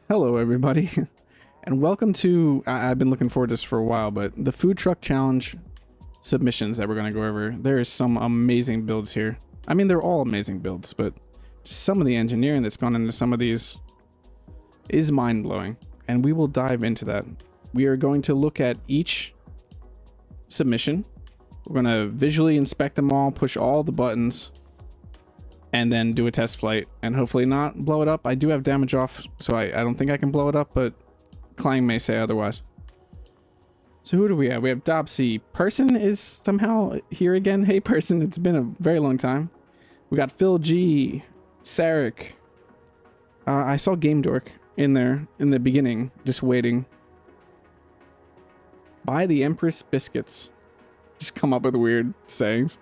Hello, everybody, and welcome to. I've been looking forward to this for a while, but the food truck challenge submissions that we're going to go over. There is some amazing builds here. I mean, they're all amazing builds, but just some of the engineering that's gone into some of these is mind-blowing, and we will dive into that. We are going to look at each submission. We're going to visually inspect them all, push all the buttons, and then do a test flight and hopefully not blow it up. I do have damage off, so I don't think I can blow it up, but Clang may say otherwise. So who do we have? We have Dobsy. Person is somehow here again. Hey Person, it's been a very long time. We got Phil G, Sarek. I saw Game Dork in there in the beginning, just waiting. Buy the Empress biscuits. Just come up with weird sayings.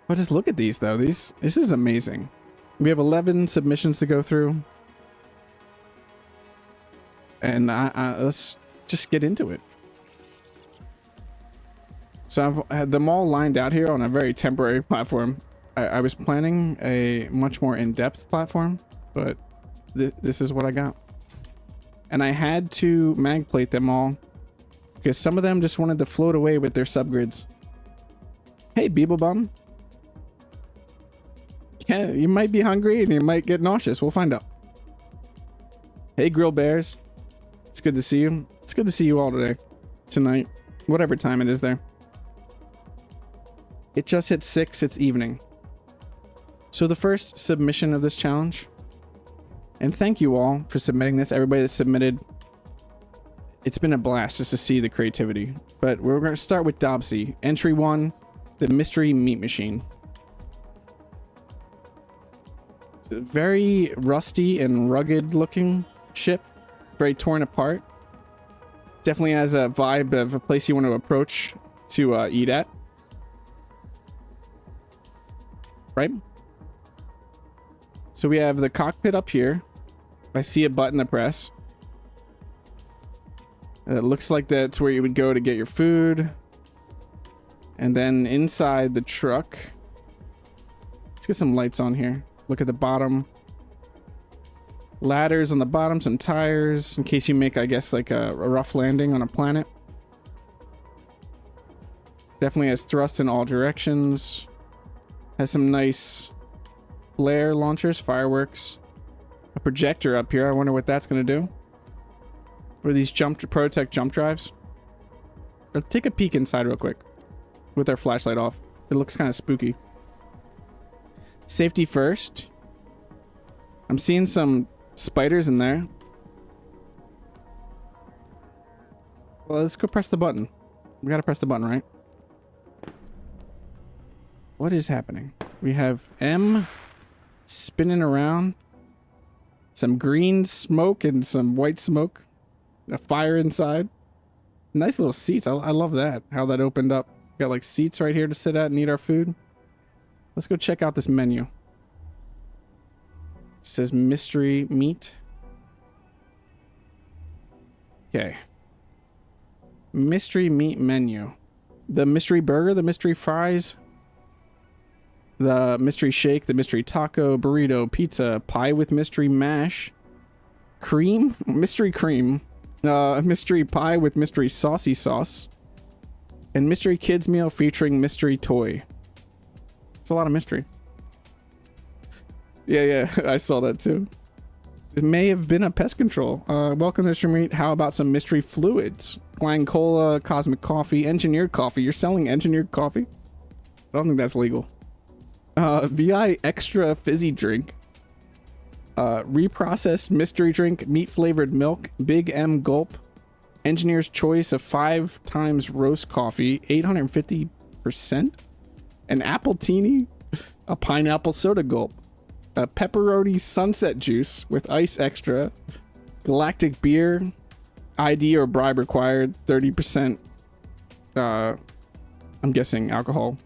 But just look at these though. This is amazing. We have 11 submissions to go through. And let's just get into it. So I've had them all lined out here on a very temporary platform. I was planning a much more in-depth platform, but this is what I got. And I had to mag plate them all because some of them just wanted to float away with their subgrids. Hey, Beeblebum. Yeah, you might be hungry and you might get nauseous. We'll find out. Hey, Grill Bears. It's good to see you. It's good to see you all today. Tonight. Whatever time it is there. It just hit 6. It's evening. So the first submission of this challenge. And thank you all for submitting this. Everybody that submitted. It's been a blast just to see the creativity. But we're going to start with Dobsy. Entry 1. The Mystery Meat Machine. Very rusty and rugged looking ship, very torn apart. Definitely has a vibe of a place you want to approach to eat at, right? So we have the cockpit up here. I see a button to press. It looks like that's where you would go to get your food. And then inside the truck, let's get some lights on here. Look at the bottom. Ladders on the bottom, some tires in case you make, I guess, like a rough landing on a planet. Definitely has thrust in all directions. Has some nice flare launchers, fireworks. A projector up here. I wonder what that's going to do. What are these Protec jump drives? Let's take a peek inside real quick with our flashlight off. It looks kind of spooky. Safety first. I'm seeing some spiders in there. Well, let's go press the button. We gotta press the button, right? What is happening? We have M spinning around. Some green smoke and some white smoke. A fire inside. Nice little seats. I love that. How that opened up. Got like seats right here to sit at and eat our food. Let's go check out this menu. It says mystery meat. Okay. Mystery meat menu. The mystery burger, the mystery fries, the mystery shake, the mystery taco, burrito, pizza, pie with mystery mash, cream, mystery cream, mystery pie with mystery saucy sauce, and mystery kids meal featuring mystery toy. It's a lot of mystery. Yeah, I saw that too. It may have been a pest control. Welcome to Mystery Meat. How about some mystery fluids? Clang Cola, Cosmic Coffee, Engineered Coffee. You're selling engineered coffee? I don't think that's legal. VI Extra Fizzy Drink. Reprocessed Mystery Drink, Meat Flavored Milk, Big M Gulp. Engineer's Choice of 5 times roast coffee, 850%. An apple teeny, a pineapple soda gulp, a pepperoni sunset juice with ice extra, galactic beer, ID or bribe required, 30%. I'm guessing alcohol.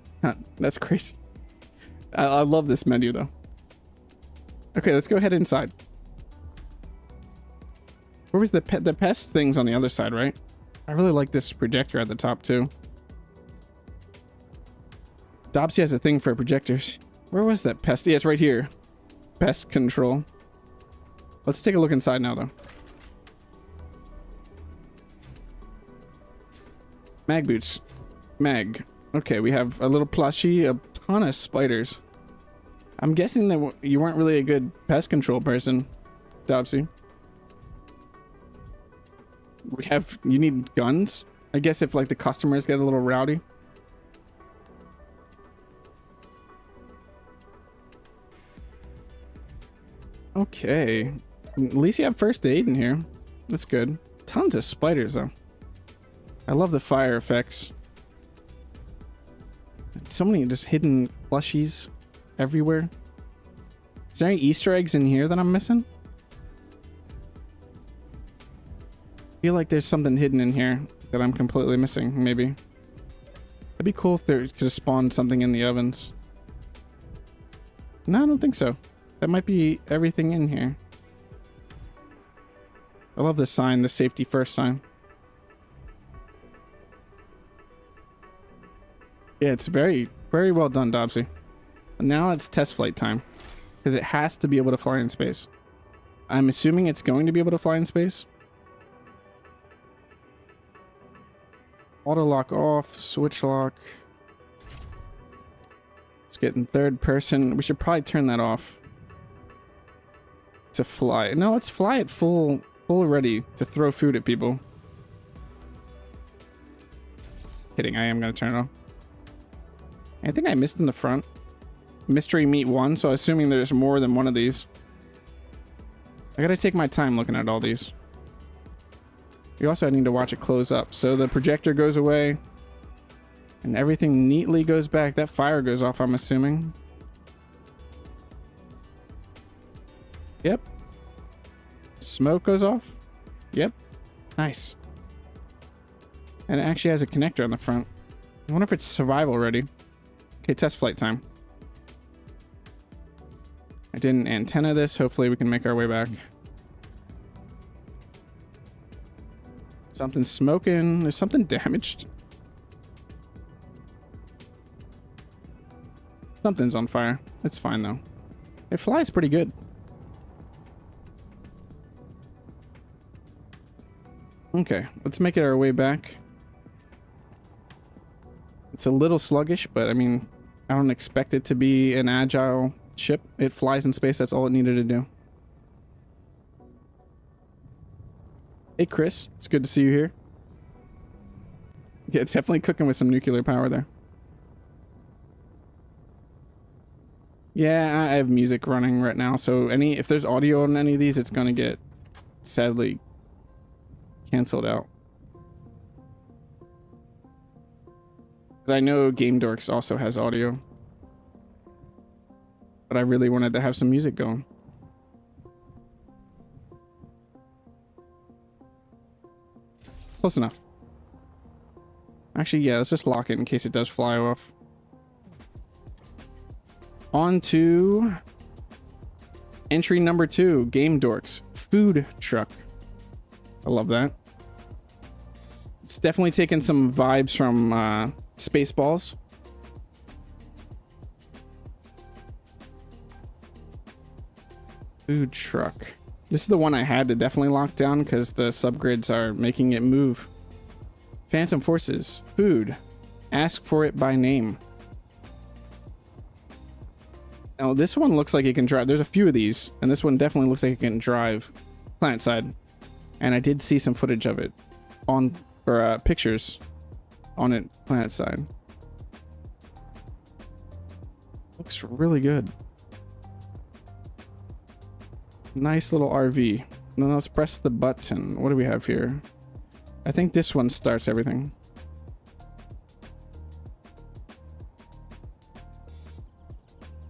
That's crazy. I love this menu though. Okay, let's go ahead inside. Where was the pest things on the other side, right? I really like this projector at the top too. Dobsy has a thing for projectors. Where was that pest? Yeah, it's right here. Pest control. Let's take a look inside now, though. Mag boots. Mag. Okay, we have a little plushie, a ton of spiders. I'm guessing that you weren't really a good pest control person, Dobsy. You need guns? I guess if like the customers get a little rowdy. Okay. At least you have first aid in here. That's good. Tons of spiders though. I love the fire effects. So many just hidden plushies everywhere. Is there any Easter eggs in here that I'm missing? I feel like there's something hidden in here that I'm completely missing, maybe. It'd be cool if there could have spawned something in the ovens. No, I don't think so. That might be everything in here. I love this sign, the safety first sign. Yeah, it's very, very well done, Dobsy. And now it's test flight time. Because it has to be able to fly in space. I'm assuming it's going to be able to fly in space. Auto lock off, switch lock. Let's get in third person. We should probably turn that off. To fly. No, let's fly it full ready to throw food at people. Kidding, I am going to turn it off. I think I missed in the front. Mystery meat 1, so assuming there's more than one of these. I gotta take my time looking at all these. We also need to watch it close up. So the projector goes away. And everything neatly goes back. That fire goes off, I'm assuming. Yep. Smoke goes off. Yep. Nice. And it actually has a connector on the front. I wonder if it's survival ready. Okay, test flight time. I didn't antenna this. Hopefully we can make our way back. Something's smoking. There's something damaged. Something's on fire. It's fine though. It flies pretty good. Okay, let's make it our way back. It's a little sluggish, but I mean, I don't expect it to be an agile ship. It flies in space. That's all it needed to do. Hey, Chris. It's good to see you here. Yeah, it's definitely cooking with some nuclear power there. Yeah, I have music running right now, so if there's audio on any of these, it's gonna get sadly canceled out. I know Game Dorks also has audio. But I really wanted to have some music going. Close enough. Actually, yeah, let's just lock it in case it does fly off. On to entry number 2, Game Dorks food truck. I love that. It's definitely taken some vibes from Spaceballs. Food truck. This is the one I had to definitely lock down because the subgrids are making it move. Phantom Forces. Food. Ask for it by name. Now this one looks like it can drive. There's a few of these, and this one definitely looks like it can drive planet side. And I did see some footage of it on, or pictures on it planet side. Looks really good. Nice little RV. Now let's press the button. What do we have here? I think this one starts everything.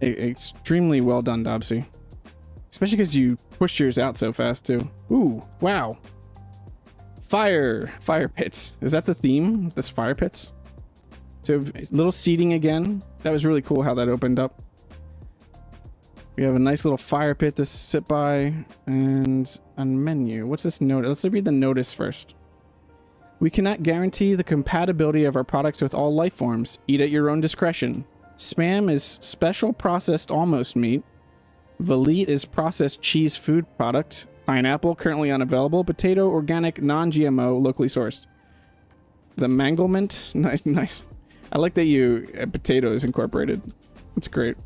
Extremely well done, Dobsy. Especially because you pushed yours out so fast too. Ooh, wow. Fire pits. Is that the theme? This fire pits? So little seating again. That was really cool how that opened up. We have a nice little fire pit to sit by and a menu. What's this note? Let's read the notice first. We cannot guarantee the compatibility of our products with all life forms. Eat at your own discretion. Spam is special processed almost meat. Velite is processed cheese food product. Pineapple, currently unavailable. Potato, organic, non-GMO, locally sourced. The manglement, nice, nice. I like that potato is incorporated. That's great.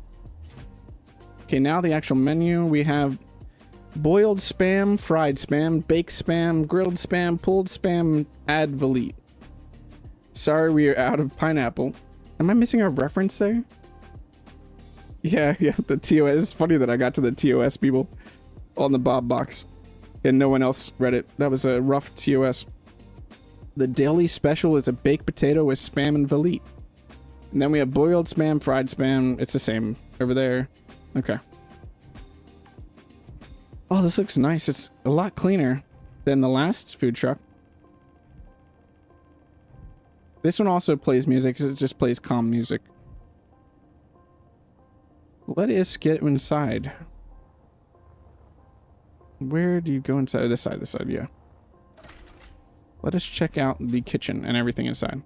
Okay, now the actual menu. We have boiled spam, fried spam, baked spam, grilled spam, pulled spam, add Velite. Sorry, we are out of pineapple. Am I missing a reference there? Yeah, the TOS. It's funny that I got to the TOS people on the Bob box and no one else read it. That was a rough TOS. The daily special is a baked potato with spam and Velite. And then we have boiled spam, fried spam. It's the same over there. Okay. Oh, this looks nice. It's a lot cleaner than the last food truck. This one also plays music. It just plays calm music. Let us get inside. Where do you go inside? Oh, this side, yeah. Let us check out the kitchen and everything inside.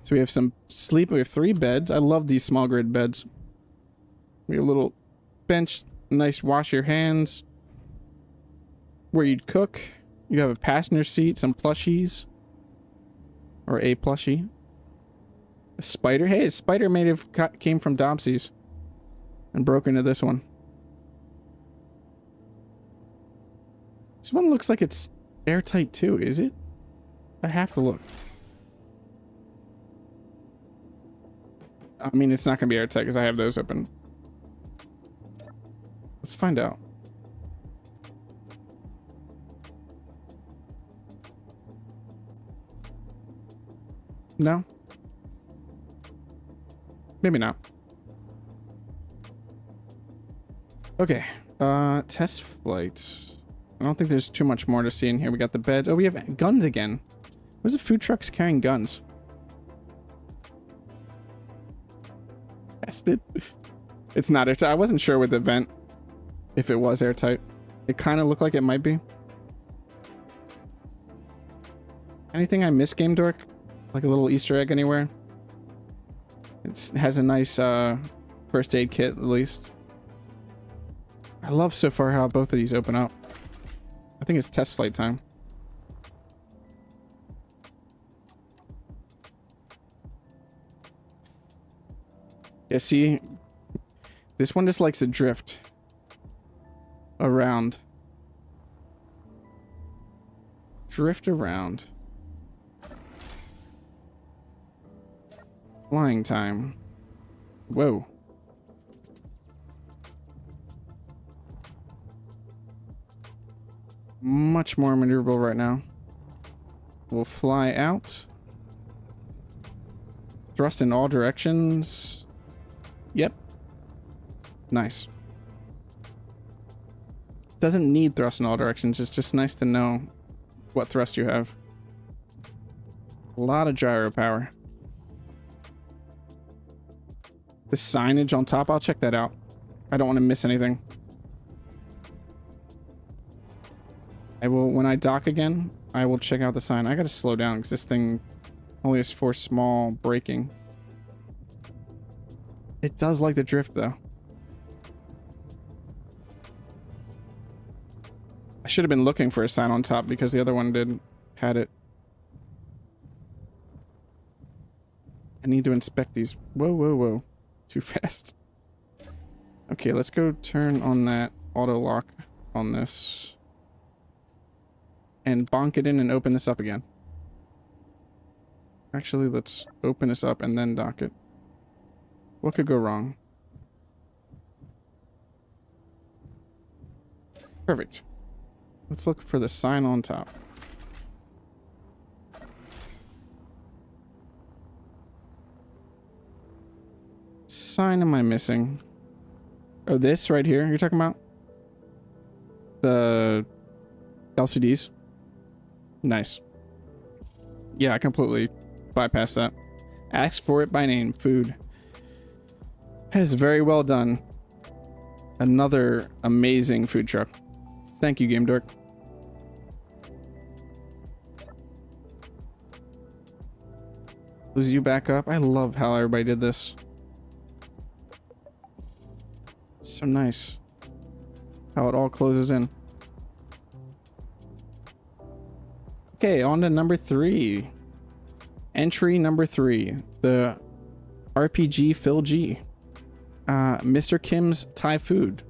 So we have some sleep. We have 3 beds. I love these small grid beds. We have a little bench, nice wash your hands. Where you'd cook. You have a passenger seat, some plushies. Or a plushie. A spider. Hey, a spider came from Dobsey's. And broke into this one. This one looks like it's airtight too, is it? I have to look. I mean, it's not going to be airtight because I have those open. Let's find out. No? Maybe not. Okay. Test flight. I don't think there's too much more to see in here. We got the beds. Oh, we have guns again. Where's the food trucks carrying guns? Tested. It's not airtight. I wasn't sure with the vent if it was airtight. It kind of looked like it might be. Anything I missed, Game Dork? Like a little Easter egg anywhere? It has a nice first aid kit, at least. I love so far how both of these open up. I think it's test flight time. Yeah, see? This one just likes to drift around. Drift around. Flying time. Whoa. Much more maneuverable right now. We'll fly out. Thrust in all directions. Yep. Nice. Doesn't need thrust in all directions. It's just nice to know what thrust you have. A lot of gyro power. The signage on top, I'll check that out. I don't want to miss anything. I will, when I dock again, I will check out the sign. I gotta slow down because this thing only has 4 small braking. It does like the drift though. I should have been looking for a sign on top because the other one had it. I need to inspect these. Whoa, whoa, whoa. Too fast. Okay, let's go turn on that auto lock on this. And bonk it in and open this up again. Actually, let's open this up and then dock it. What could go wrong? Perfect. Let's look for the sign on top. Sign am I missing? Oh, this right here you're talking about? The LCDs? Nice. Yeah, I completely bypassed that. Ask for it by name. Phude. That is very well done. Another amazing food truck. Thank you, Game Dork. Lose you back up. I love how everybody did this. It's so nice. how it all closes in. Okay, on to number 3. Entry number 3, the RPG Phil G. MrKim's Thai food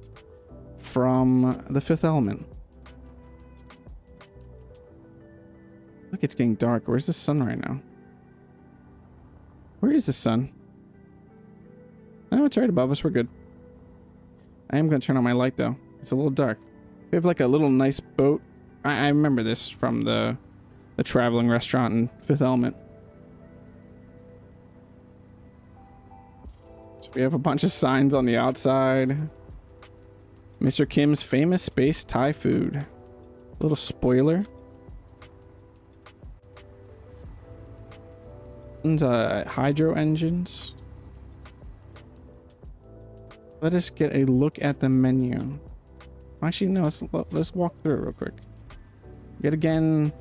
from The Fifth Element. Look, it's getting dark. Where's the sun right now? Where is the sun? Oh, it's right above us. We're good. I am going to turn on my light, though. It's a little dark. We have like a little nice boat. I remember this from the traveling restaurant in Fifth Element. So we have a bunch of signs on the outside. MrKim's famous space Thai food. A little spoiler. And hydro engines. Let us get a look at the menu. Actually, no, let's walk through it real quick. Yet again,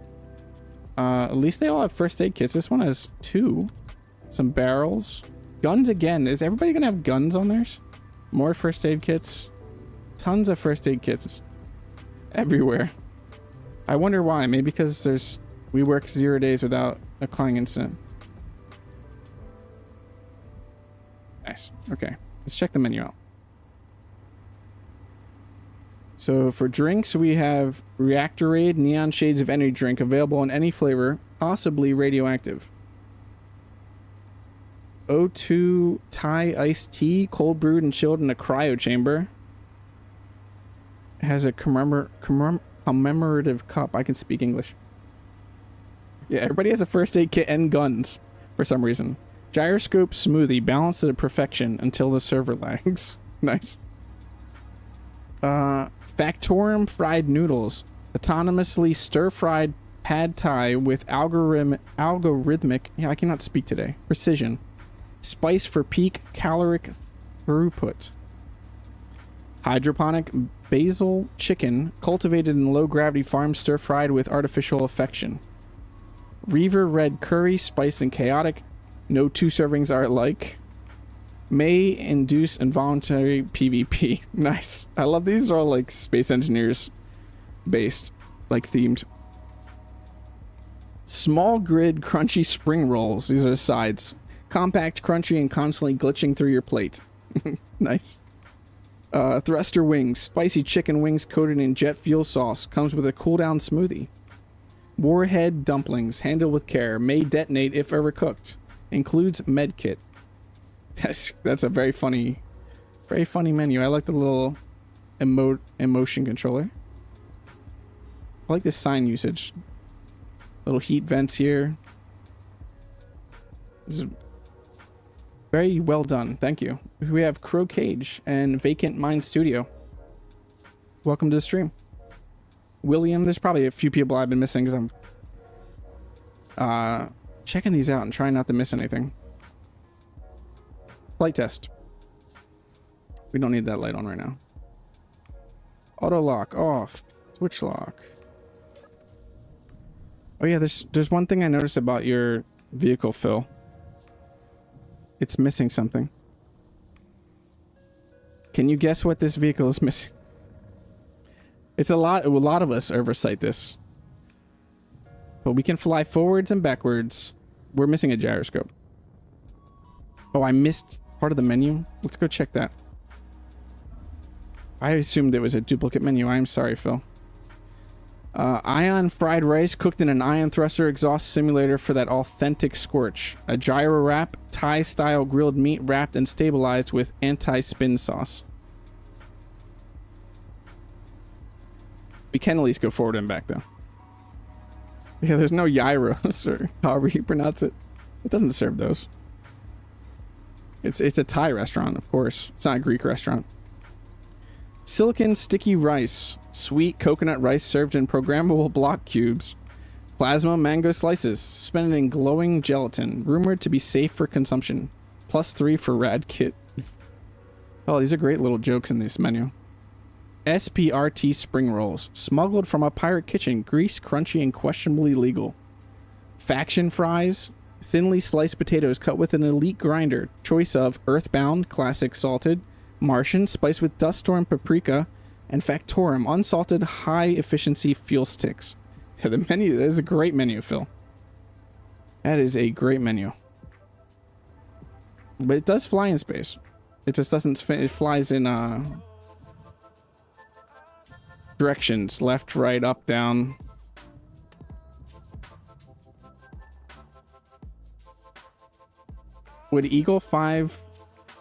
at least they all have first aid kits. This one has 2. Some barrels. Guns again. Is everybody gonna have guns on theirs? More first aid kits. Tons of first aid kits everywhere. I wonder why. Maybe because we work 0 days without a Clang incident. Nice. Okay. Let's check the menu out. So for drinks, we have Reactorade Neon Shades of Energy drink available in any flavor, possibly radioactive. O2 Thai iced tea, cold brewed and chilled in a cryo chamber. It has a commemorative cup. I can speak English. Yeah, everybody has a first aid kit and guns for some reason. Gyroscope smoothie, balanced to perfection until the server lags. Nice. Factorum fried noodles, autonomously stir-fried pad thai with algorithmic, yeah, I cannot speak today, precision. Spice for peak caloric throughput. Hydroponic basil chicken, cultivated in low-gravity farm, stir-fried with artificial affection. Reaver red curry, spice and chaotic. No 2 servings are alike. May induce involuntary PvP. Nice. I love these. Are all like Space Engineers based, like themed. Small grid crunchy spring rolls. These are the sides. Compact, crunchy, and constantly glitching through your plate. Nice. Thruster wings. Spicy chicken wings coated in jet fuel sauce. Comes with a cooldown smoothie. Warhead dumplings. Handled with care. May detonate if overcooked. Includes med kit. That's a very funny menu. I like the little emotion controller. I like this sign usage. Little heat vents here. This is very well done. Thank you. We have Crow Cage and Vacant Mind Studio. Welcome to the stream. William, there's probably a few people I've been missing because I'm checking these out and trying not to miss anything. Flight test. We don't need that light on right now. Auto lock off. Switch lock. Oh yeah, there's one thing I noticed about your vehicle, Phil. It's missing something. Can you guess what this vehicle is missing? It's a lot of us oversight this. But we can fly forwards and backwards. We're missing a gyroscope. Oh, I missed part of the menu. Let's go check that. I assumed it was a duplicate menu. I am sorry, Phil. Ion fried rice cooked in an ion thruster exhaust simulator for that authentic scorch. A gyro wrap, Thai style grilled meat wrapped and stabilized with anti-spin sauce. We can at least go forward and back though. Yeah, there's no gyros or however you pronounce it. It doesn't serve those. It's a Thai restaurant, of course. It's not a Greek restaurant. Silicon sticky rice. Sweet coconut rice served in programmable block cubes. Plasma mango slices. Suspended in glowing gelatin. Rumored to be safe for consumption. +3 for rad kit. Oh, these are great little jokes in this menu. SPRT spring rolls. Smuggled from a pirate kitchen. Grease, crunchy, and questionably legal. Faction fries. Thinly sliced potatoes cut with an elite grinder. Choice of Earthbound, classic salted, Martian, spiced with dust storm paprika, and Factorum unsalted high efficiency fuel sticks. Yeah, the menu, that is a great menu, Phil. That is a great menu. But it does fly in space. It just doesn't, it flies in directions, left, right, up, down. Would Eagle 5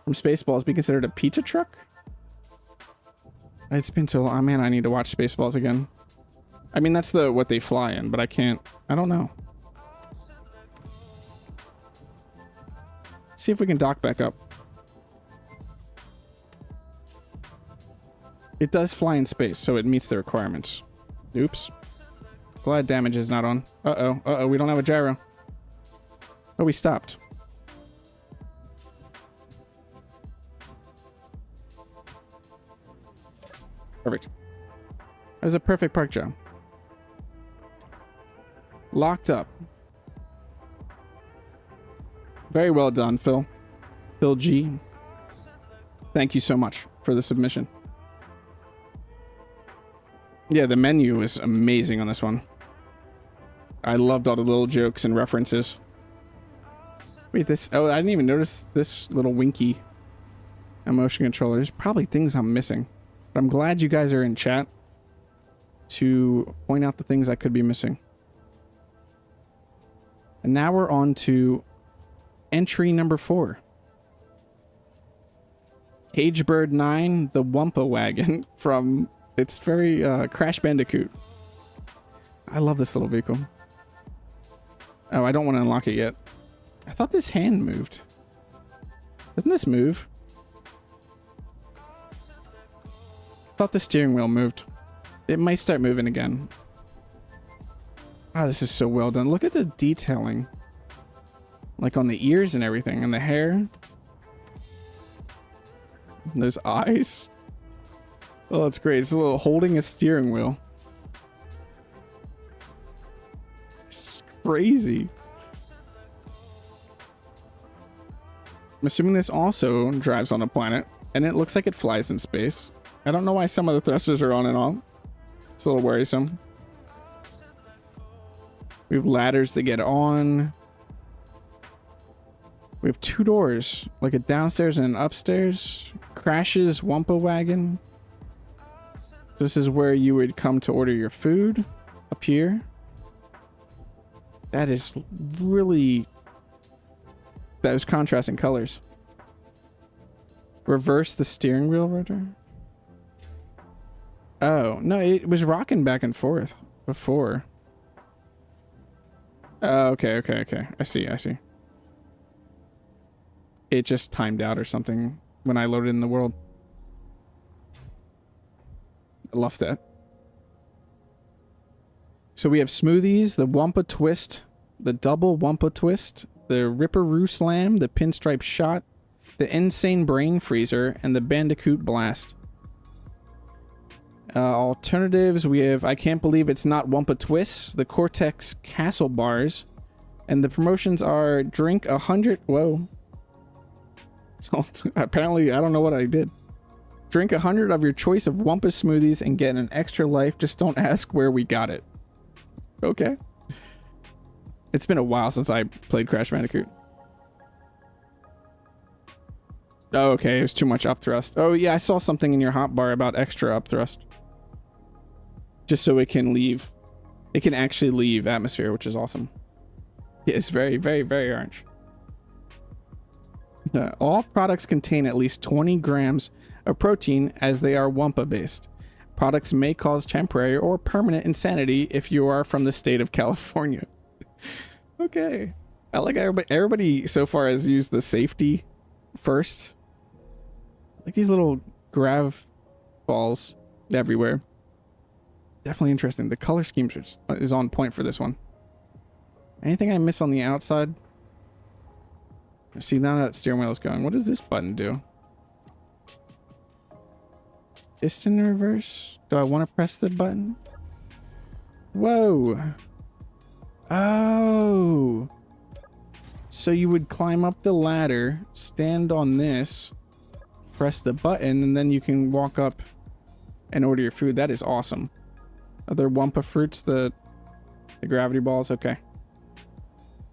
from Spaceballs be considered a pizza truck? It's been so long. Man, I need to watch Spaceballs again. I mean, that's what they fly in, but I can't. I don't know. Let's see if we can dock back up. It does fly in space, so it meets the requirements. Oops. Glad damage is not on. Uh-oh. Uh-oh, we don't have a gyro. Oh, we stopped. Perfect. That was a perfect park job. Locked up. Very well done, Phil. Phil G. Thank you so much for the submission. Yeah, the menu is amazing on this one. I loved all the little jokes and references. Wait, this... Oh, I didn't even notice this little winky emotion controller. There's probably things I'm missing. But I'm glad you guys are in chat to point out the things I could be missing. And now we're on to entry number 4. Cage Bird 9, the Wumpa Wagon from... It's very Crash Bandicoot. I love this little vehicle. Oh, I don't want to unlock it yet. I thought this hand moved. Doesn't this move? I thought the steering wheel moved. It might start moving again. Ah, this is so well done. Look at the detailing. Like on the ears and everything, and the hair. And those eyes. Oh, that's great. It's a little holding a steering wheel. It's crazy. I'm assuming this also drives on a planet, and it looks like it flies in space. I don't know why some of the thrusters are on and off. It's a little worrisome. We have ladders to get on. We have 2 doors, like a downstairs and an upstairs. Crashes Wumpa Wagon. This is where you would come to order your food, up here. That is really... Those contrasting colors. Reverse the steering wheel rotor. Oh, no, it was rocking back and forth before. Oh, okay. I see. It just timed out or something when I loaded in the world. I love that. So we have smoothies, the Wumpa Twist, the double Wumpa Twist, the Ripperoo Slam, the Pinstripe Shot, the Insane Brain Freezer, and the Bandicoot Blast. Alternatives, we have I Can't Believe It's Not Wumpa Twists, the Cortex Castle Bars, and the promotions are drink 100... Whoa. So, apparently, I don't know what I did. Drink 100 of your choice of Wumpa smoothies and get an extra life. Just don't ask where we got it. Okay. It's been a while since I played Crash Bandicoot. Oh, okay. It was too much upthrust. Oh, yeah. I saw something in your hotbar about extra upthrust. Just so it can leave. It can actually leave atmosphere, which is awesome. Yeah, it's very, very, very orange. All products contain at least 20 grams of protein as they are Wumpa based. Products may cause temporary or permanent insanity if you are from the state of California. Okay. I like everybody so far has used the safety first. Like these little grav balls everywhere. Definitely interesting. The color scheme is on point for this one. Anything I miss on the outside? See, now that steering wheel is going. What does this button do? Piston reverse? Do I want to press the button? Whoa. Oh. So you would climb up the ladder, stand on this, press the button, and then you can walk up and order your food. That is awesome. Are there Wumpa fruits? The gravity balls? Okay.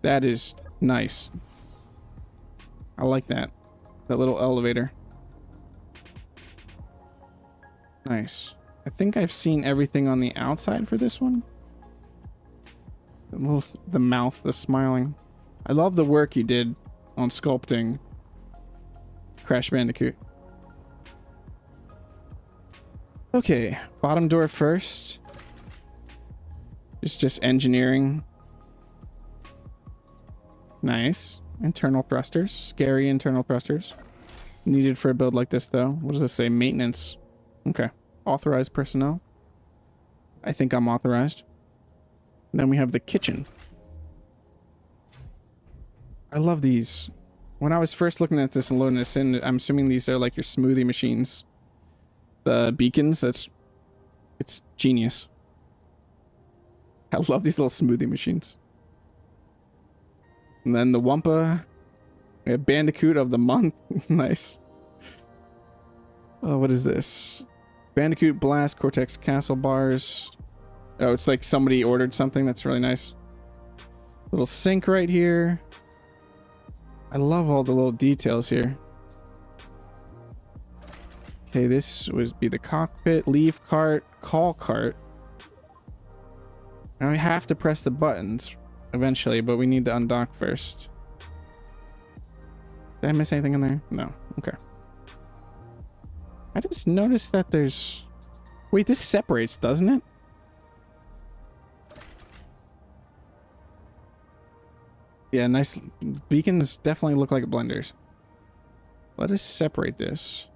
That is nice. I like that. That little elevator. Nice. I think I've seen everything on the outside for this one. The mouth, the smiling. I love the work you did on sculpting Crash Bandicoot. Okay, bottom door first. It's just engineering. Nice. Internal thrusters. Scary internal thrusters. Needed for a build like this, though. What does this say? Maintenance. Okay. Authorized personnel. I think I'm authorized. And then we have the kitchen. I love these. When I was first looking at this and loading this in, I'm assuming these are like your smoothie machines. The beacons, it's genius. I love these little smoothie machines. And then the Wumpa. We have Bandicoot of the month. Nice. Oh, what is this? Bandicoot Blast Cortex Castle bars. Oh, it's like somebody ordered something. That's really nice. Little sink right here. I love all the little details here. Okay, this would be the cockpit, leave cart, call cart. Now we have to press the buttons eventually, but we need to undock first. Did I miss anything in there? No. Okay. I just noticed that there's... Wait, this separates, doesn't it? Yeah, nice. Beacons definitely look like blenders. Let us separate this.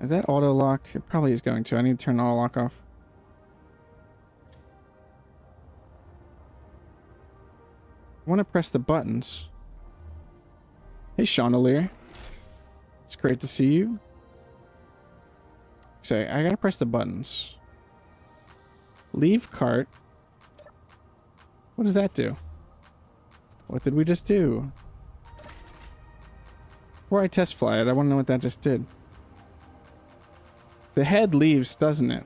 Is that auto lock? It probably is going to. I need to turn the auto lock off. I want to press the buttons. Hey, Chandelier. It's great to see you. So I gotta press the buttons. Leave cart. What does that do? What did we just do? Before I test fly it, I want to know what that just did. The head leaves, doesn't it?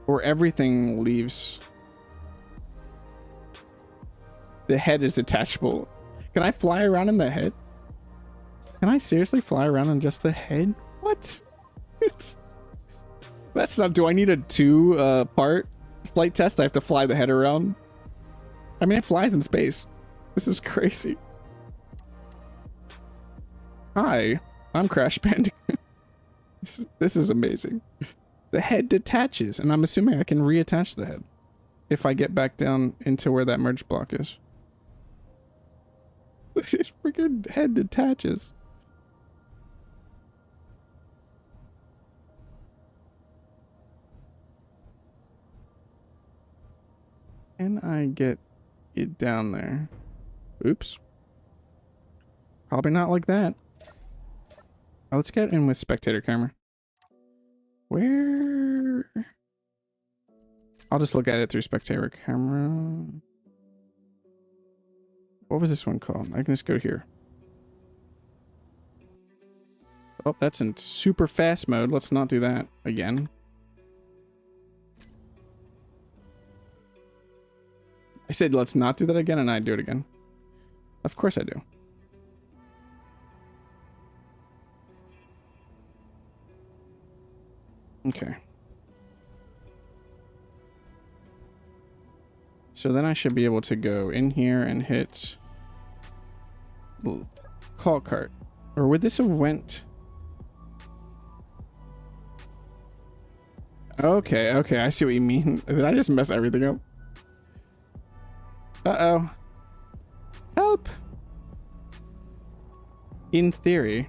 Or everything leaves. The head is detachable. Can I fly around in the head? Can I seriously fly around in just the head? What? That's not... Do I need a two-part flight test? I have to fly the head around? I mean, it flies in space. This is crazy. Hi, I'm Crash Bandicoot. This is amazing. The head detaches, and I'm assuming I can reattach the head if I get back down into where that merge block is. This freaking head detaches. Can I get it down there? Oops. Probably not like that. Let's get in with spectator camera. Where? I'll just look at it through spectator camera. What was this one called? I can just go here. Oh, that's in super fast mode. Let's not do that again. I said let's not do that again, and I do it again. Of course I do. Okay. So then I should be able to go in here and hit call cart. Or would this have went... Okay, okay, I see what you mean. Did I just mess everything up? Uh-oh. Help! In theory.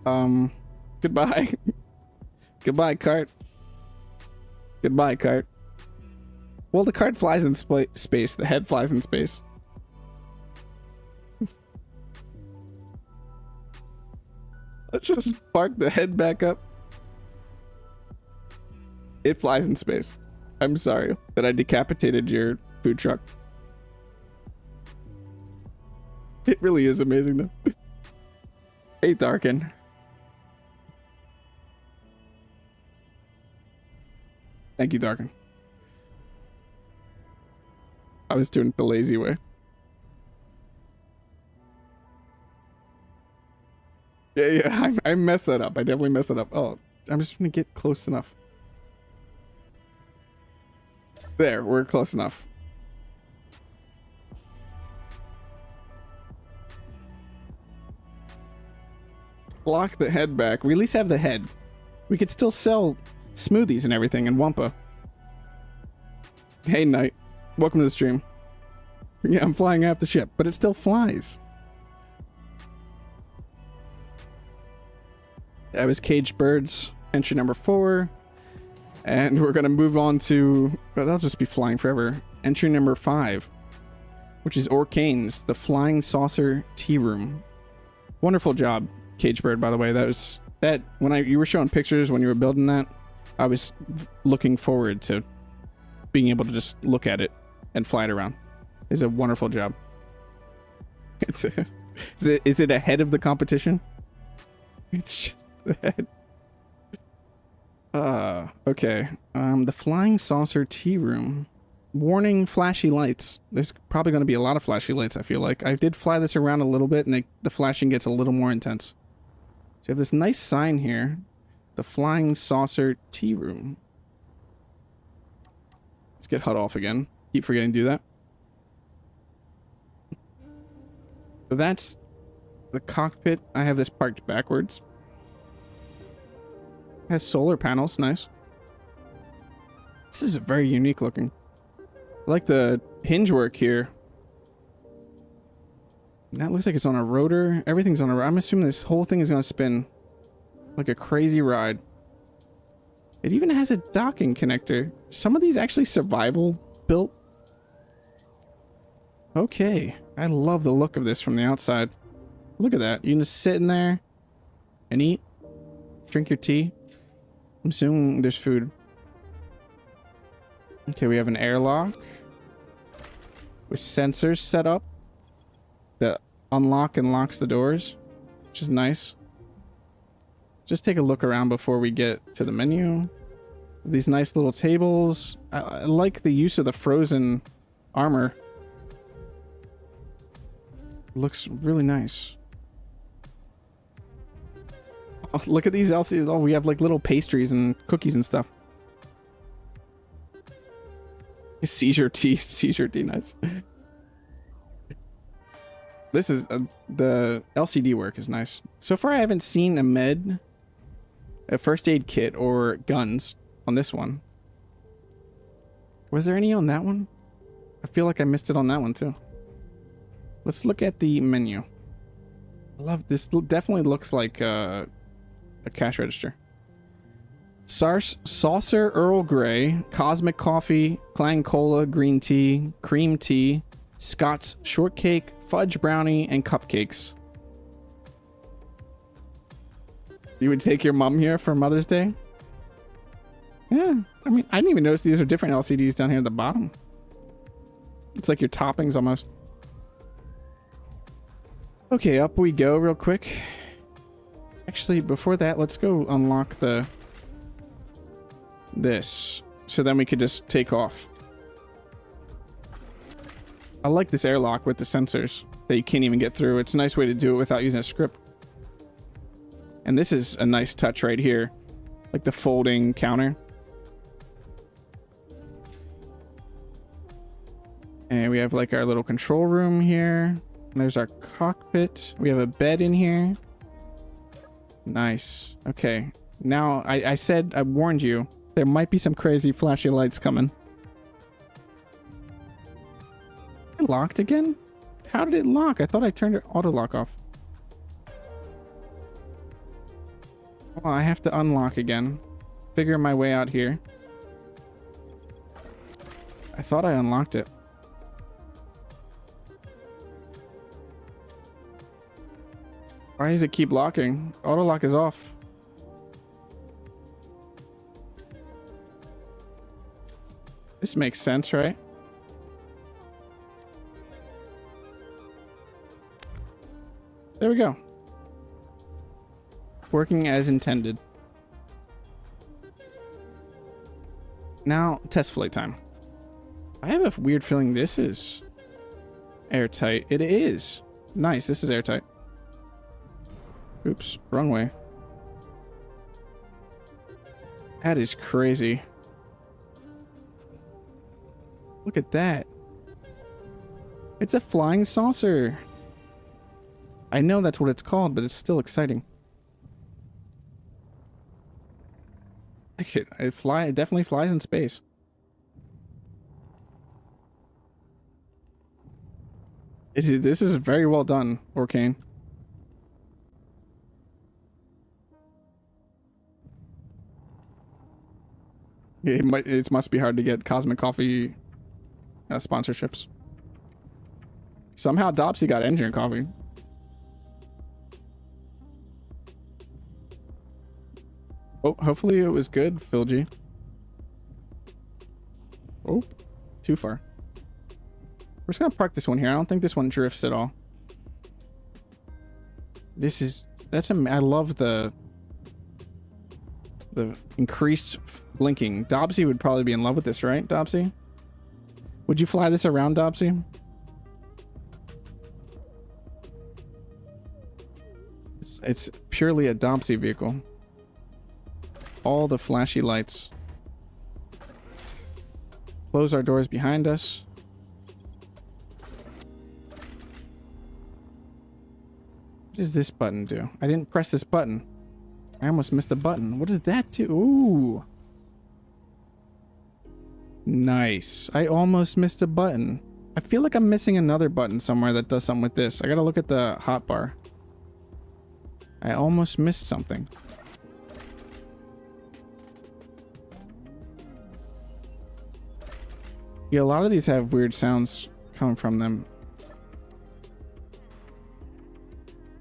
Goodbye. Goodbye, cart. Goodbye, cart. Well, the cart flies in space. The head flies in space. Let's just park the head back up. It flies in space. I'm sorry that I decapitated your food truck. It really is amazing though. Hey, Darkin. Thank you, Darkin. I was doing it the lazy way. Yeah, I messed that up. I definitely messed it up. Oh, I'm just gonna get close enough. There, we're close enough. Block the head back. We at least have the head. We could still sell smoothies and everything in Wumpa. Hey, Knight. Welcome to the stream. Yeah, I'm flying half the ship, but it still flies. That was Caged Birds, entry number 4. And we're going to move on to... Well, they'll just be flying forever. Entry number 5, which is Orcane's, the Flying Saucer Tea Room. Wonderful job, Caged Bird, by the way. That was... That, when you were showing pictures when you were building that, I was looking forward to being able to just look at it and fly it around. It's a wonderful job. Is it ahead of the competition? It's just ahead. Okay. The Flying Saucer Tea Room. Warning, flashy lights. There's probably going to be a lot of flashy lights, I feel like. I did fly this around a little bit, and the flashing gets a little more intense. So you have this nice sign here. The Flying Saucer Tea Room. Let's get HUD off again. Keep forgetting to do that. So that's the cockpit. I have this parked backwards. Has solar panels, nice. This is very unique looking. I like the hinge work here. That looks like it's on a rotor. Everything's on a rotor. I'm assuming this whole thing is going to spin like a crazy ride. It even has a docking connector. Some of these actually survival built. Okay. I love the look of this from the outside. Look at that. You can just sit in there and eat. Drink your tea. I'm assuming there's food. Okay, we have an airlock with sensors set up that unlock and locks the doors, which is nice. Just take a look around before we get to the menu. These nice little tables. I like the use of the frozen armor. Looks really nice. Oh, look at these LCDs. Oh, we have like little pastries and cookies and stuff. Seizure tea, nice. This is the LCD work is nice. So far, I haven't seen a first aid kit, or guns on this one. Was there any on that one? I feel like I missed it on that one too. Let's look at the menu. I love this. Definitely looks like a cash register. Saucer Earl Grey, Cosmic Coffee, Clang Cola, Green Tea, Cream Tea, Scott's Shortcake, Fudge Brownie, and Cupcakes. You would take your mom here for Mother's Day? Yeah, I mean, I didn't even notice these are different LCDs down here at the bottom. It's like your toppings almost. Okay, up we go real quick. Actually, before that, let's go unlock this. So then we could just take off. I like this airlock with the sensors that you can't even get through. It's a nice way to do it without using a script. And this is a nice touch right here. Like the folding counter. And we have like our little control room here. And there's our cockpit. We have a bed in here. Nice. Okay. Now, I said, I warned you, there might be some crazy flashy lights coming. It locked again? How did it lock? I thought I turned it auto lock off. Oh, I have to unlock again. Figure my way out here. I thought I unlocked it. Why does it keep locking? Auto lock is off. This makes sense, right? There we go. Working as intended. Now, test flight time. I have a weird feeling this is airtight. It is. Nice, this is airtight. Oops, wrong way. That is crazy. Look at that. It's a flying saucer. I know that's what it's called, but it's still exciting. It definitely flies in space. This is very well done, Orcane. It must be hard to get Cosmic Coffee sponsorships. Somehow Dopsy got engine coffee. Oh, hopefully it was good, Phil G. Oh, too far. We're just gonna park this one here. I don't think this one drifts at all. I love the increased blinking. Dobsy would probably be in love with this, right, Dobsy? Would you fly this around, Dobsy? It's purely a Dobsy vehicle. All the flashy lights. Close our doors behind us. What does this button do? I didn't press this button. I almost missed a button. What does that do? Ooh. Nice. I almost missed a button. I feel like I'm missing another button somewhere that does something with this. I gotta look at the hotbar. I almost missed something. Yeah, a lot of these have weird sounds coming from them.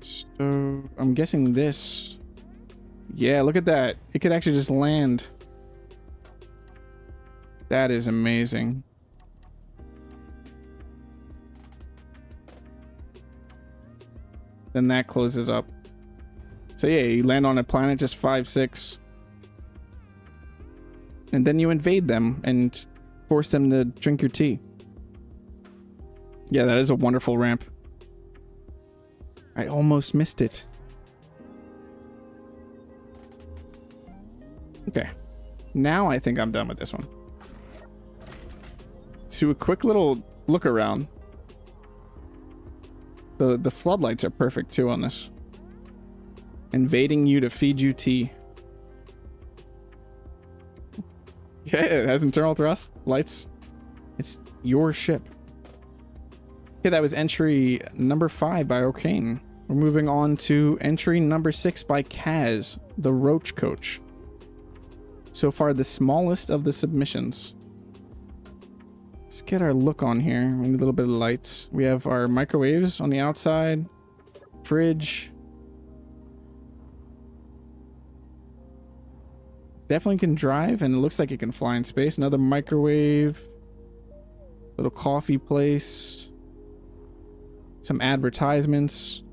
So I'm guessing this. Yeah, look at that. It could actually just land. That is amazing. Then that closes up. So yeah, you land on a planet just 5-6. And then you invade them and force them to drink your tea. Yeah, that is a wonderful ramp. I almost missed it. Okay. Now I think I'm done with this one. To a quick little look around. The floodlights are perfect too on this. Invading you to feed you tea. Yeah, it has internal thrust, lights. It's your ship. Okay, that was entry number 5 by Orcane. We're moving on to entry number 6 by Kaz, the Roach Coach. So far, the smallest of the submissions. Let's get our look on here. We need a little bit of lights. We have our microwaves on the outside. Fridge. Definitely can drive, and it looks like it can fly in space. Another microwave. Little coffee place. Some advertisements.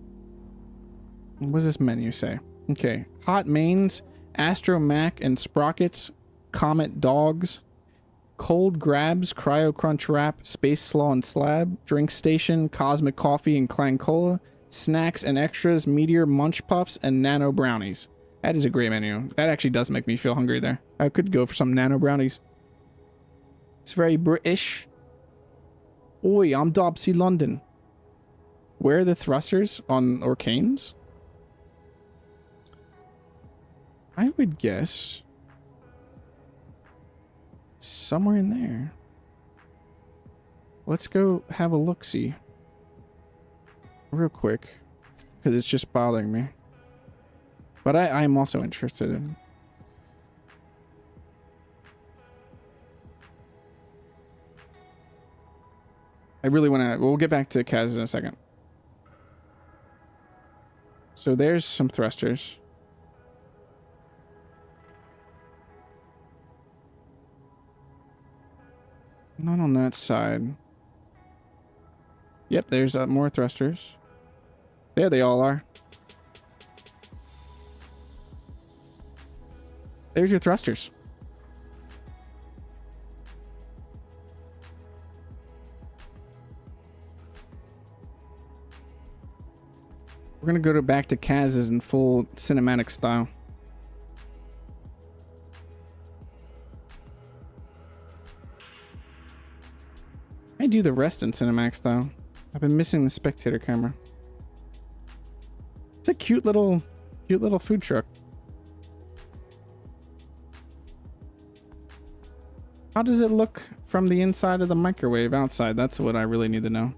What does this menu say? Okay. Hot mains, Astro Mac and Sprockets, Comet Dogs, Cold Grabs, Cryo Crunch Wrap, Space Slaw and Slab, Drink Station, Cosmic Coffee and Clang Cola, Snacks and Extras, Meteor Munch Puffs, and Nano Brownies. That is a great menu. That actually does make me feel hungry there. I could go for some Nano Brownies. It's very British. Oi, I'm Dobsy London. Where are the thrusters on Orcanes? I would guess somewhere in there. Let's go have a look-see real quick, because it's just bothering me. But I'm also interested in. I really want to. We'll get back to Kaz in a second. So there's some thrusters. Not on that side. Yep, there's more thrusters. There they all are. There's your thrusters. We're gonna go back to Kaz's in full cinematic style. I do the rest in cinematic style. I've been missing the spectator camera. It's a cute little food truck. How does it look from the inside of the microwave outside? That's what I really need to know.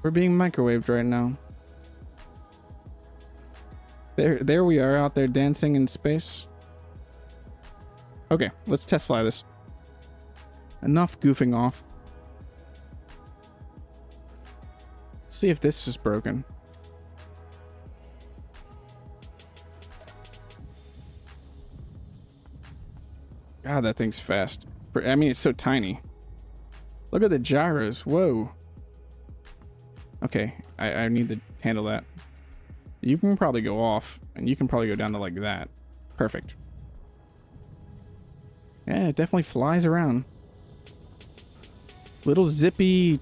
We're being microwaved right now. There we are out there dancing in space. Okay, let's test fly this. Enough goofing off. See if this is broken. God, that thing's fast. I mean, it's so tiny. Look at the gyros. Whoa. Okay, I need to handle that. You can probably go off, and you can probably go down to like that. Perfect. Yeah, it definitely flies around. Little zippy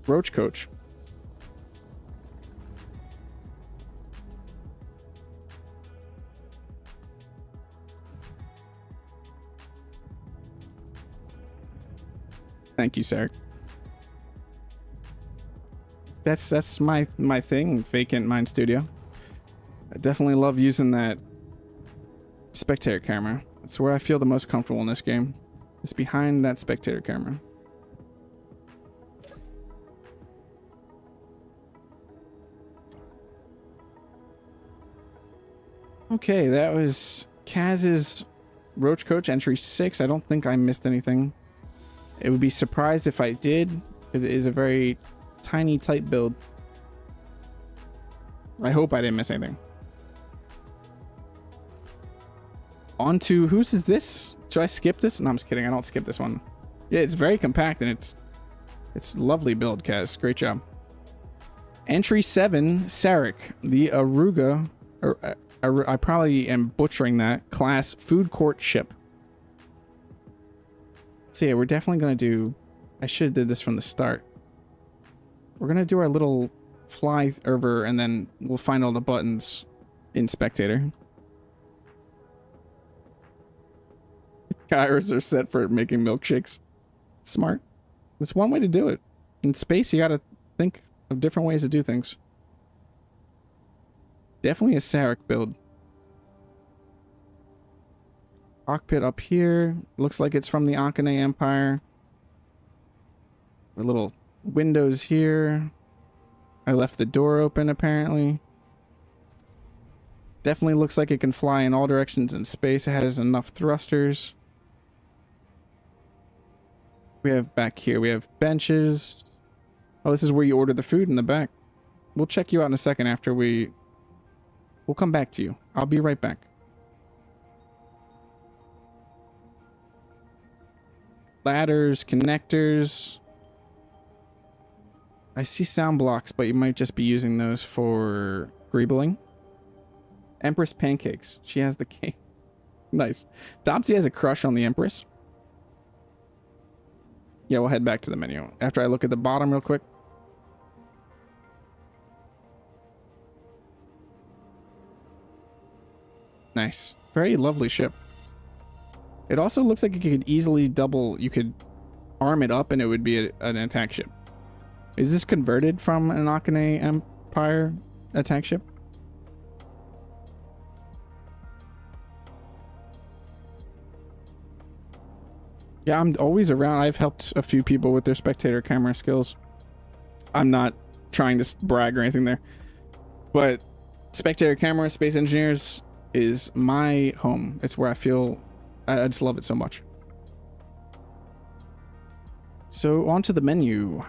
Roach coach. Thank you, Sarah. That's my thing, Vacant Mind Studio. I definitely love using that spectator camera. That's where I feel the most comfortable in this game. It's behind that spectator camera. Okay, that was Kaz's Roach Coach entry 6. I don't think I missed anything. It would be surprised if I did, because it is a very tiny, tight build. I hope I didn't miss anything. On to, whose is this? Should I skip this? No, I'm just kidding. I don't skip this one. Yeah, it's very compact and it's lovely build, Kaz. Great job. Entry 7, Sarek, the Auriga, I probably am butchering that, class food court ship. So yeah, we're definitely going to do, I should have did this from the start. We're going to do our little fly over and then we'll find all the buttons in Spectator. Gyros are set for making milkshakes. Smart. That's one way to do it. In space, you got to think of different ways to do things. Definitely a Sarek build. Cockpit up here. Looks like it's from the Akane Empire. A little windows here. I left the door open, apparently. Definitely looks like it can fly in all directions in space. It has enough thrusters. We have back here, we have benches. Oh, this is where you order the food in the back. We'll check you out in a second after we'll come back to you. I'll be right back. Ladders, connectors. I see sound blocks, but you might just be using those for greebling. Empress pancakes. She has the cake. Nice. Dopsy has a crush on the Empress. Yeah, we'll head back to the menu after I look at the bottom real quick. Nice. Very lovely ship. It also looks like it could easily double. You could arm it up and it would be an attack ship. Is this converted from an Akane Empire attack ship? Yeah, I'm always around. I've helped a few people with their spectator camera skills. I'm not trying to brag or anything there. But spectator camera, Space Engineers is my home. It's where I feel... I just love it so much. So on to the menu.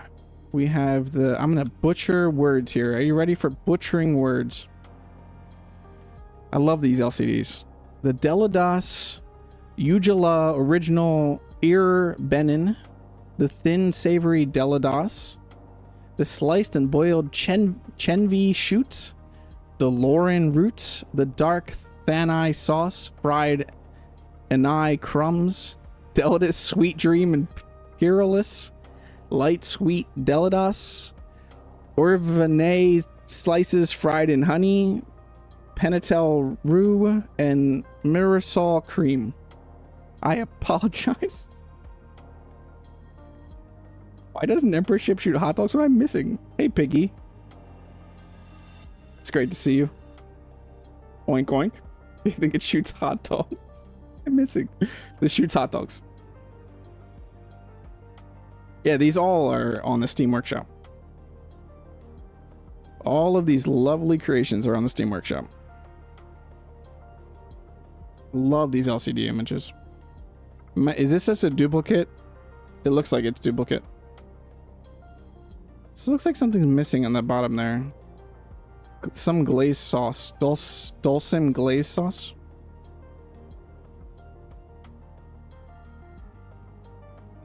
We have the... I'm going to butcher words here. Are you ready for butchering words? I love these LCDs. The Deladas Ujala Original... Ir Benin, the thin savory deladas, the sliced and boiled chenvi shoots, the lauren roots, the dark thanai sauce, fried anai crumbs, deladas sweet dream and pyrolis, light sweet deladas, orvanay slices fried in honey, penatel roux, and mirasol cream. I apologize. Why doesn't Emperor Ship shoot hot dogs? What am I missing? Hey, Piggy. It's great to see you. Oink, oink. You think it shoots hot dogs? I'm missing. This shoots hot dogs. Yeah, these all are on the Steam Workshop. All of these lovely creations are on the Steam Workshop. Love these LCD images. Is this just a duplicate? It looks like it's duplicate. This looks like something's missing on the bottom there. Some glazed sauce. Dulcim glazed sauce.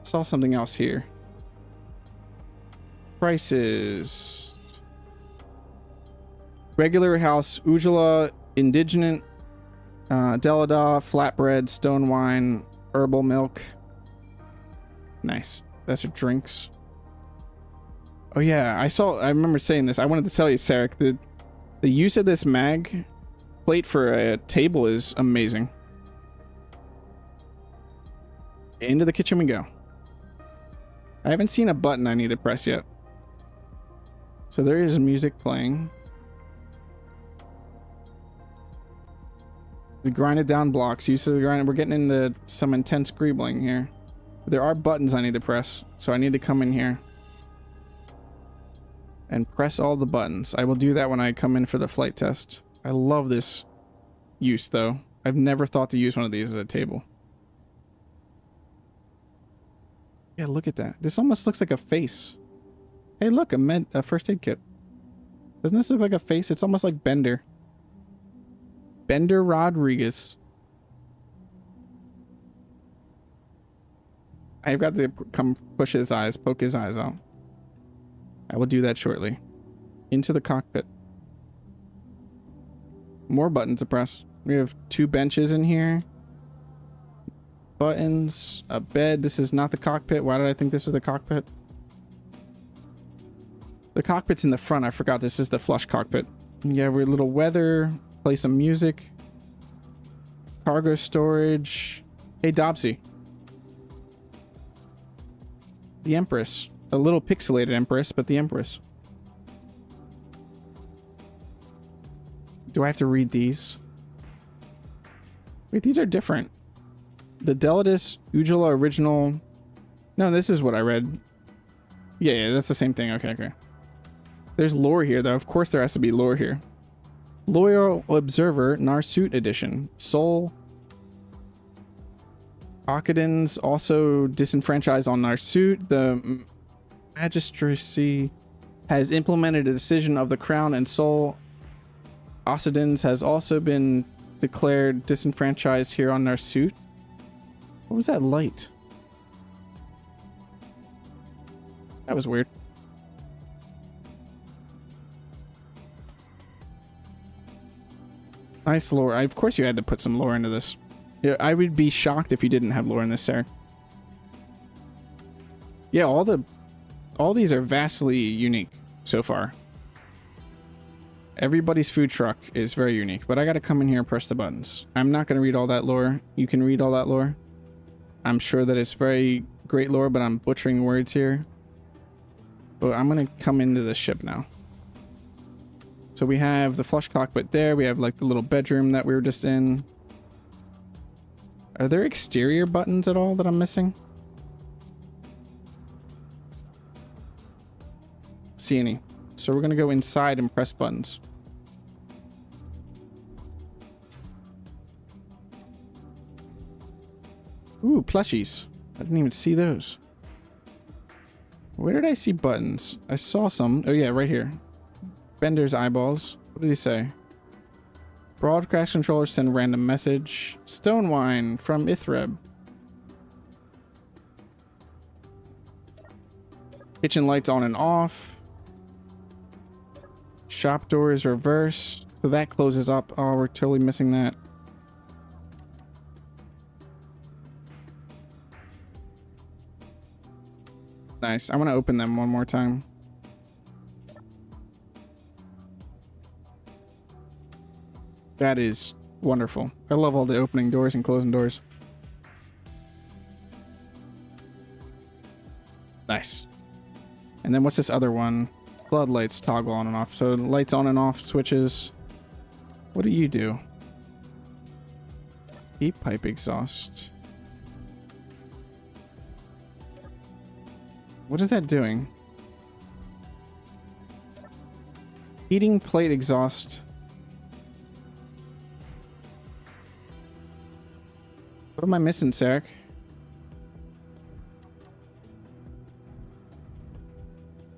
Saw something else here. Prices. Regular house ujula, indigenous, delada, flatbread, stone wine, herbal milk. Nice. That's your drinks. Oh yeah, I remember saying this. I wanted to tell you, Sarek, the use of this mag plate for a table is amazing. Into the kitchen we go. I haven't seen a button I need to press yet. So there is music playing. The grinded down blocks. Use of the grind. We're getting into some intense greebling here. There are buttons I need to press, so I need to come in here and press all the buttons. I will do that when I come in for the flight test. I love this use, though. I've never thought to use one of these at a table. Yeah, look at that. This almost looks like a face. Hey, look, a first aid kit. Doesn't this look like a face? It's almost like Bender. Bender Rodriguez. I've got to come push his eyes, poke his eyes out. I will do that shortly. Into the cockpit. More buttons to press. We have 2 benches in here. Buttons, a bed. This is not the cockpit. Why did I think this was the cockpit? The cockpit's in the front. I forgot this is the flush cockpit. Yeah, we're a little weather. Play some music. Cargo storage. Hey, Dobsy. The Empress. A little pixelated Empress, but the Empress. Do I have to read these? Wait, these are different. The Delatus Ujula original. No, this is what I read. Yeah, that's the same thing. Okay. There's lore here, though. Of course there has to be lore here. Loyal Observer, Narsut Edition. Soul. Akadins also disenfranchised on Narsut. The Magistracy has implemented a decision of the Crown and Soul. Osidins has also been declared disenfranchised here on Narsut. What was that light? That was weird. Nice lore. Of course you had to put some lore into this. Yeah, I would be shocked if you didn't have lore in this, Sarah. Yeah, all these are vastly unique so far. Everybody's food truck is very unique, but I gotta come in here and press the buttons. I'm not gonna read all that lore. You can read all that lore. I'm sure that it's very great lore, but I'm butchering words here. But I'm gonna come into the ship now. So we have the flush cockpit there. We have like the little bedroom that we were just in. Are there exterior buttons at all that I'm missing? See any. So we're gonna go inside and press buttons. Ooh, plushies. I didn't even see those. Where did I see buttons? I saw some. Oh yeah, right here. Bender's eyeballs. What did he say? Broadcast controller send random message. Stone wine from Ithreb. Kitchen lights on and off. Shop doors reverse. So that closes up. Oh, we're totally missing that. Nice. I'm going to open them one more time. That is wonderful. I love all the opening doors and closing doors. Nice. And then what's this other one? Floodlights toggle on and off. So lights on and off switches. What do you do? Heat pipe exhaust. What is that doing? Heating plate exhaust. What am I missing, Sarek?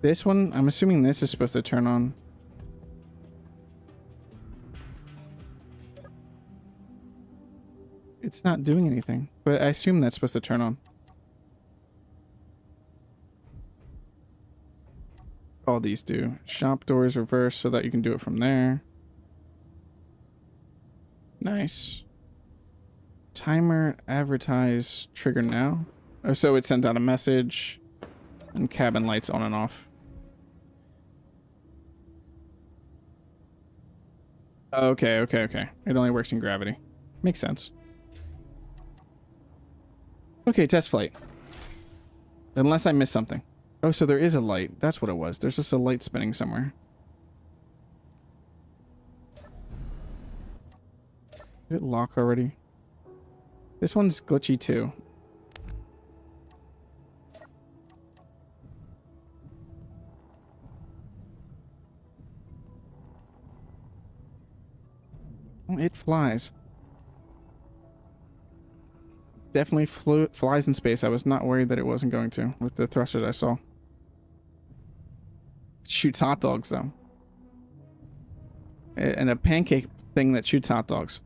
This one, I'm assuming this is supposed to turn on. It's not doing anything, but I assume that's supposed to turn on. All these do. Shop doors reverse so that you can do it from there. Nice. Timer advertise trigger now. Oh, so it sends out a message. And cabin lights on and off. Okay. It only works in gravity. Makes sense. Okay, test flight. Unless I missed something. Oh, so there is a light. That's what it was. There's just a light spinning somewhere. Did it lock already? This one's glitchy too. Oh, it flies. Definitely flies in space. I was not worried that it wasn't going to with the thrusters I saw. Shoots hot dogs though. And a pancake thing that shoots hot dogs.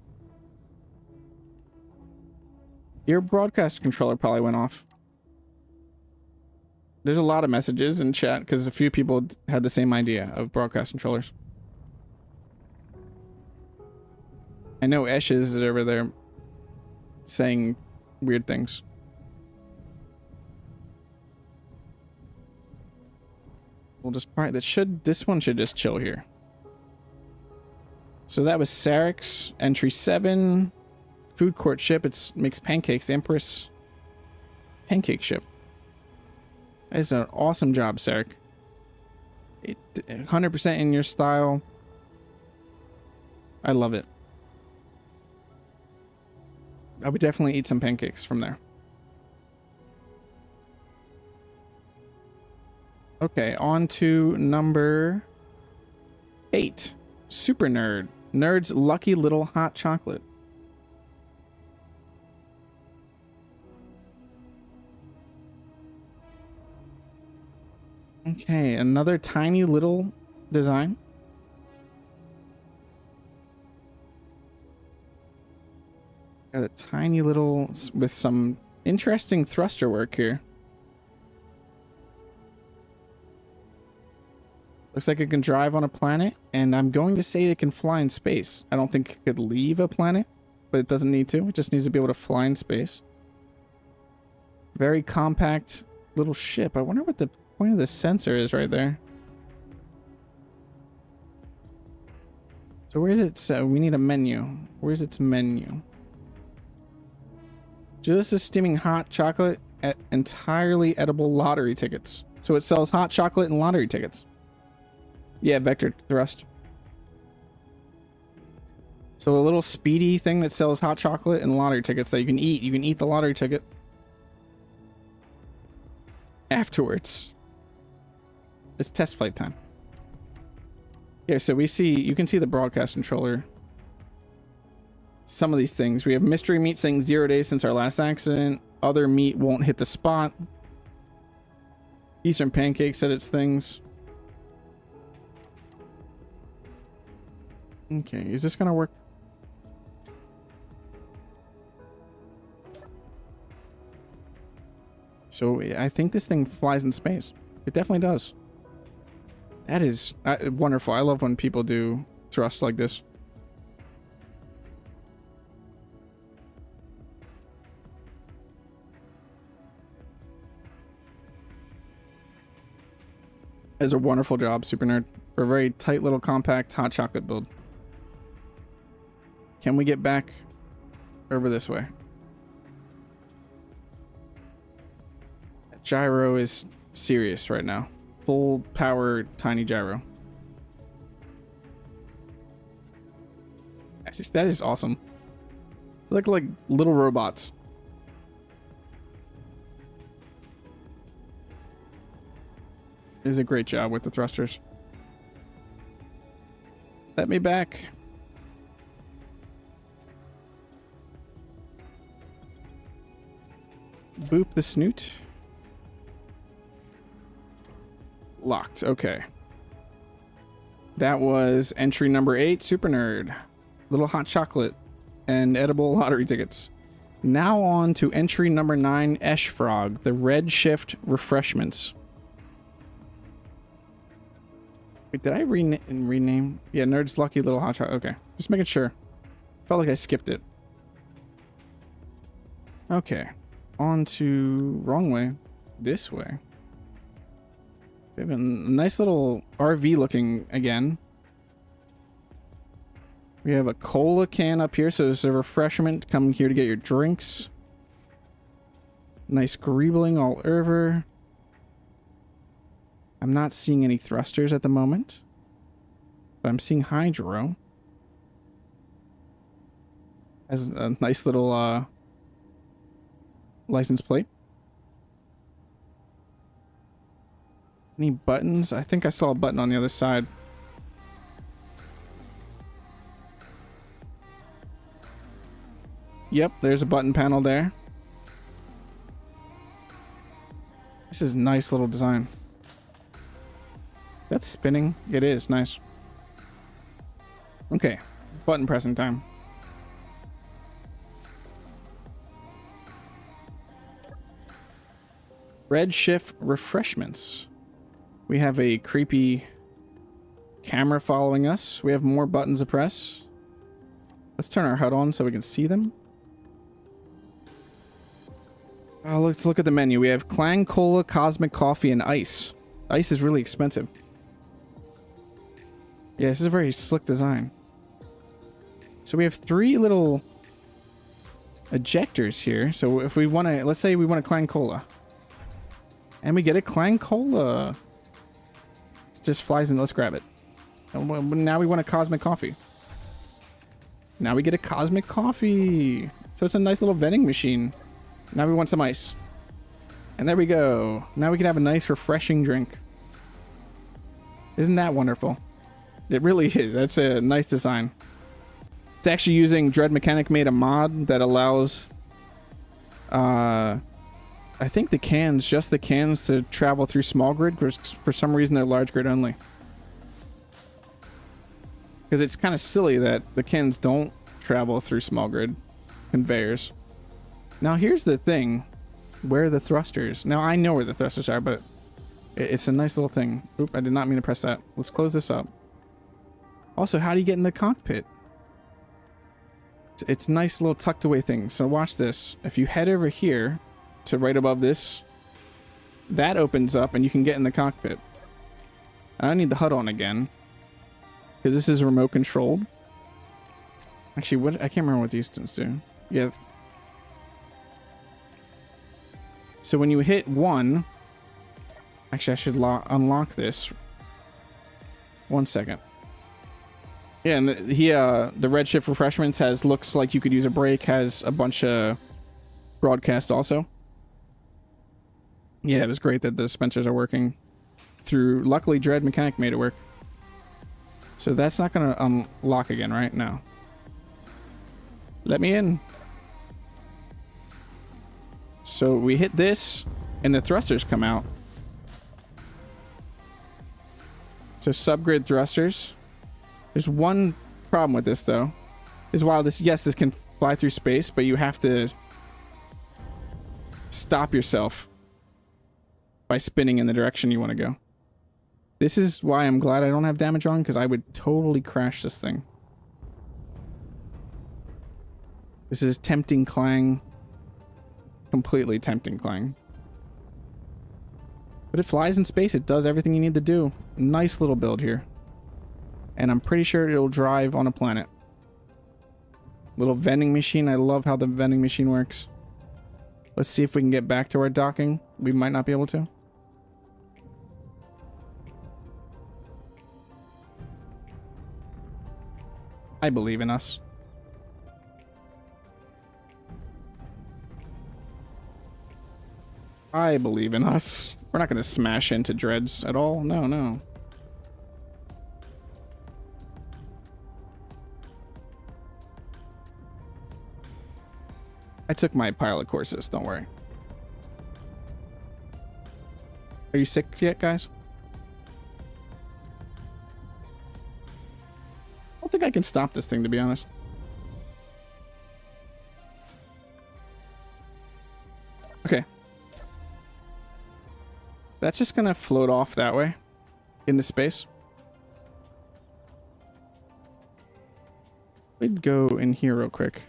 Your broadcast controller probably went off. There's a lot of messages in chat because a few people had the same idea of broadcast controllers. I know Esh is over there saying weird things. We'll just probably this one should just chill here. So that was Sarek's entry 7. Food court ship. It makes pancakes. Empress pancake ship. That is an awesome job, Sarek. 100% in your style. I love it. I would definitely eat some pancakes from there. Okay, on to number 8. Super Nerd. Nerd's Lucky Little Hot Chocolate. Okay, another tiny little design. Got a tiny little with some interesting thruster work here. Looks like it can drive on a planet, and I'm going to say it can fly in space. I don't think it could leave a planet, but it doesn't need to. It just needs to be able to fly in space. Very compact little ship. I wonder what the point of the sensor is right there. So where is it? So we need a menu. Where's its menu? Just is steaming hot chocolate at entirely edible lottery tickets. So it sells hot chocolate and lottery tickets. Yeah, vector thrust. So a little speedy thing that sells hot chocolate and lottery tickets that you can eat. You can eat the lottery ticket afterwards. It's test flight time. Yeah, so we see, you can see the broadcast controller. Some of these things. We have mystery meat saying 0 days since our last accident. Other meat won't hit the spot. Eastern Pancake said its things. Okay, is this gonna work? So I think this thing flies in space. It definitely does. That is wonderful. I love when people do thrusts like this. It's a wonderful job, Super Nerd, for a very tight little compact hot chocolate build. Can we get back over this way? That gyro is serious right now. Full power tiny gyro. That is awesome. They look like little robots. It is a great job with the thrusters. Let me back. Boop the snoot. Locked. Okay. That was entry number 8, Super Nerd. Little hot chocolate and edible lottery tickets. Now on to entry number 9, Esh Frog, the Redshift Refreshments. Wait, did I rename? Yeah, Nerd's Lucky Little Hot Chocolate. Okay, just making sure. Felt like I skipped it. Okay, on to wrong way. This way. We have a nice little RV looking again. We have a cola can up here, so there's a refreshment. Come here to get your drinks. Nice greebling all over. I'm not seeing any thrusters at the moment, but I'm seeing hydro. Has a nice little license plate. Any buttons? I think I saw a button on the other side. Yep, there's a button panel there. This is a nice little design. That's spinning. It is. Nice. Okay. Button pressing time. Redshift Refreshments. We have a creepy camera following us. We have more buttons to press. Let's turn our HUD on so we can see them. Oh, let's look at the menu. We have Clang Cola, Cosmic Coffee, and Ice. Ice is really expensive. Yeah, this is a very slick design. So we have 3 little ejectors here. So if we want to, let's say we want a Clang Cola. And we get a Clang Cola. It just flies in. Let's grab it. And now we want a Cosmic Coffee. Now we get a Cosmic Coffee. So it's a nice little vending machine. Now we want some ice. And there we go. Now we can have a nice refreshing drink. Isn't that wonderful? It really is. That's a nice design. It's actually using Dread Mechanic made a mod that allows I think the cans, just the cans, to travel through small grid, because for some reason they're large grid only. Because it's kind of silly that the cans don't travel through small grid conveyors. Now here's the thing. Where are the thrusters? Now I know where the thrusters are, but it's a nice little thing. Oop, I did not mean to press that. Let's close this up. Also, how do you get in the cockpit? It's a nice little tucked away thing. So watch this. If you head over here to right above this, that opens up and you can get in the cockpit. I need the HUD on again, because this is remote controlled. Actually, what, I can't remember what these things do. Yeah. So when you hit 1, actually I should unlock this. 1 second. Yeah, and the Redshift Refreshments looks like you could use a brake, has a bunch of broadcast also. Yeah, it was great that the dispensers are working through. Luckily, Dread Mechanic made it work. So that's not going to unlock again, right? No. Let me in. So we hit this, and the thrusters come out. So subgrid thrusters. There's one problem with this, though. Is while this, yes, this can fly through space, but you have to stop yourself by spinning in the direction you want to go. This is why I'm glad I don't have damage on, because I would totally crash this thing. This is tempting clang. Completely tempting clang. But it flies in space. It does everything you need to do. Nice little build here. And I'm pretty sure it'll drive on a planet. Little vending machine. I love how the vending machine works. Let's see if we can get back to our docking. We might not be able to. I believe in us. I believe in us. We're not going to smash into dreads at all. No, no. I took my pilot courses. Don't worry. Are you sick yet, guys? I don't think I can stop this thing, to be honest. Okay. That's just gonna float off that way into space. We'd go in here real quick.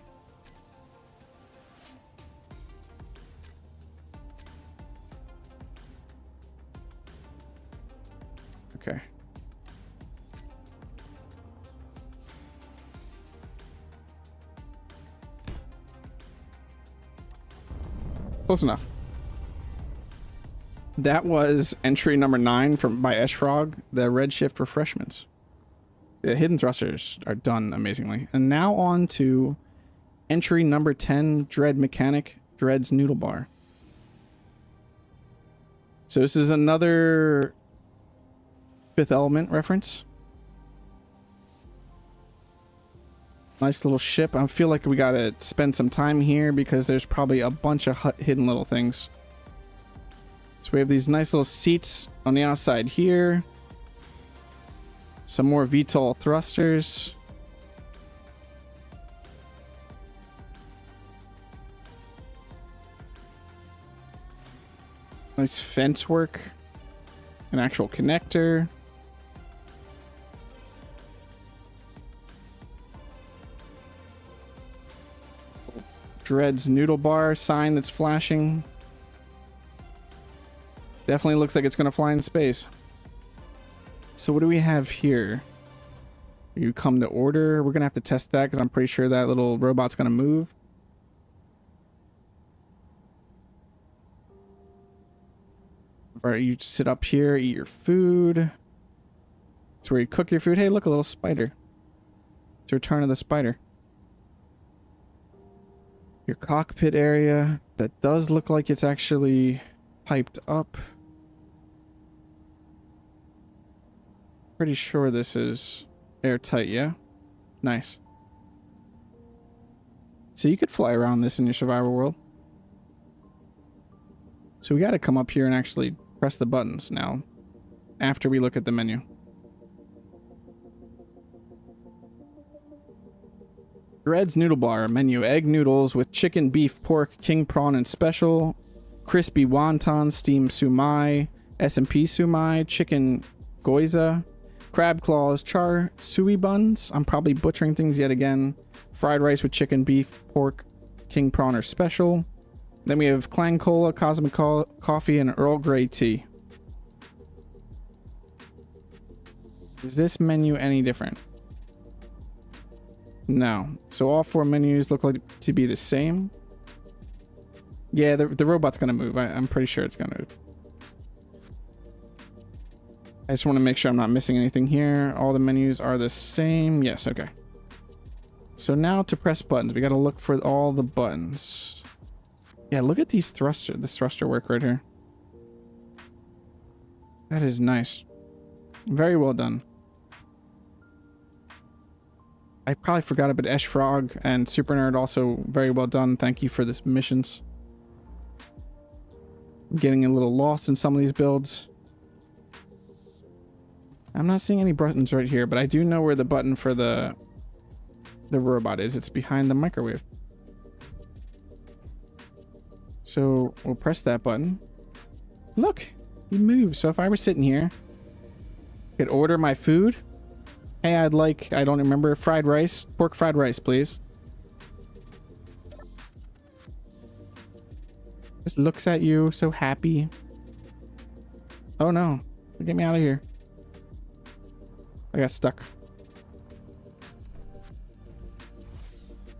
Okay. Close enough. That was entry number 9 by Eshfrog, the Redshift Refreshments. The hidden thrusters are done amazingly. And now on to entry number 10, Dread Mechanic, Dread's Noodle Bar. So this is another Fifth Element reference. Nice little ship. I feel like we gotta spend some time here because there's probably a bunch of hidden little things. So we have these nice little seats on the outside here. Some more VTOL thrusters. Nice fence work. An actual connector. Dread's Noodle Bar sign that's flashing. Definitely looks like it's going to fly in space. So what do we have here? You come to order. We're going to have to test that because I'm pretty sure that little robot's going to move. All right, you sit up here, eat your food. It's where you cook your food. Hey, look, a little spider. It's Return of the Spider. Your cockpit area. That does look like it's actually piped up. Pretty sure this is airtight, yeah? Nice. So you could fly around this in your survival world. So we got to come up here and actually press the buttons now after we look at the menu. Dread's Noodle Bar menu: egg noodles with chicken, beef, pork, king prawn, and special, crispy wonton, steamed sumai, S&P sumai, chicken goiza, crab claws, char sui buns. I'm probably butchering things yet again. Fried rice with chicken, beef, pork, king prawn, or special. Then we have clang cola, cosmic coffee, and Earl Grey tea. Is this menu any different? No. So all 4 menus look like to be the same. Yeah, the robot's gonna move. I'm pretty sure it's gonna move. I just want to make sure I'm not missing anything here. All the menus are the same. Yes, okay. So now to press buttons, we got to look for all the buttons. Yeah, look at these this thruster work right here. That is nice. Very well done. I probably forgot about Eshfrog and Super Nerd, also very well done. Thank you for this missions. I'm getting a little lost in some of these builds. I'm not seeing any buttons right here, but I do know where the button for the robot is. It's behind the microwave. So we'll press that button. Look, He moves. So if I were sitting here, I could order my food. Hey, I'd like, I don't remember, fried rice. Pork fried rice, please. Just looks at you, so happy. Oh no. Get me out of here. I got stuck.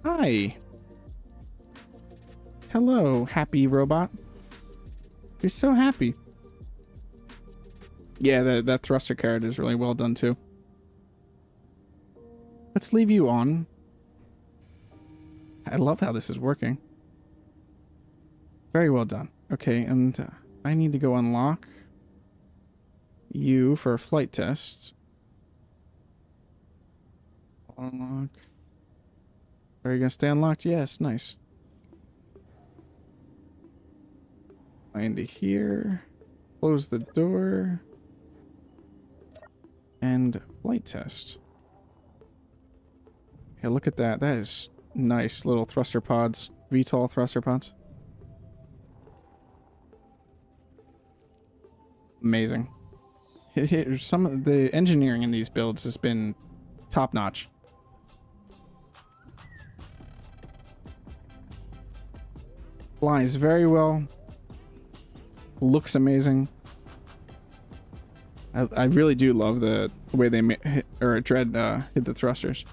Hi. Hello, happy robot. You're so happy. Yeah, that thruster carrot is really well done too. Let's leave you on. I love how this is working. Very well done. Okay, and I need to go unlock you for a flight test. Unlock. Are you gonna stay unlocked? Yes, nice. Into here. Close the door. And flight test. Hey, look at that. That is nice little thruster pods. VTOL thruster pods. Amazing. Some of the engineering in these builds has been top notch. Flies very well. Looks amazing. I really do love the way they hit the thrusters.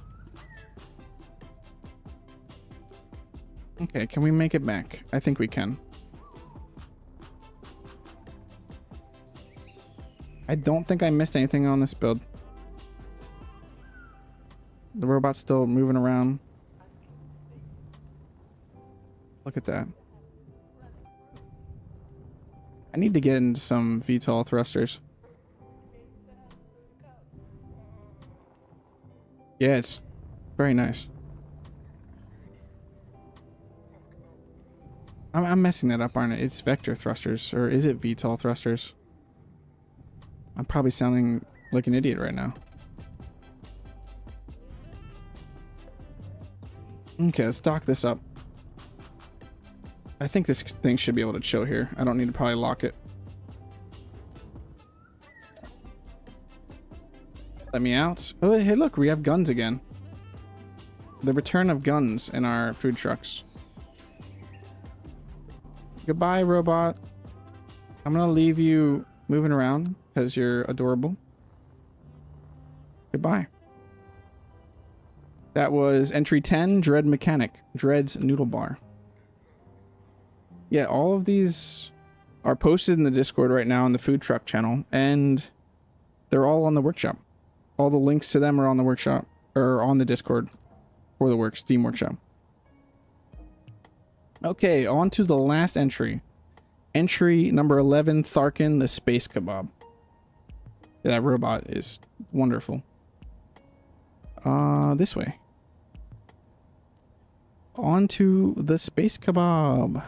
Okay, can we make it back? I think we can. I don't think I missed anything on this build. The robot's still moving around. Look at that. I need to get into some VTOL thrusters. Yeah, it's very nice. I'm messing that up, aren't I? It's vector thrusters, or is it VTOL thrusters? I'm probably sounding like an idiot right now. Okay, let's dock this up. I think this thing should be able to chill here. I don't need to probably lock it. Let me out. Oh, hey, look, we have guns again. The return of guns in our food trucks. Goodbye, robot. I'm gonna leave you moving around because you're adorable. Goodbye. That was entry 10, Dread Mechanic, Dread's Noodle Bar. Yeah, all of these are posted in the Discord right now on the food truck channel, and they're all on the workshop. All the links to them are on the workshop, or on the Discord for the Steam Workshop. Okay, on to the last entry. Entry number 11, Tharkin the Space Kebab. Yeah, that robot is wonderful. This way. On to the Space Kebab.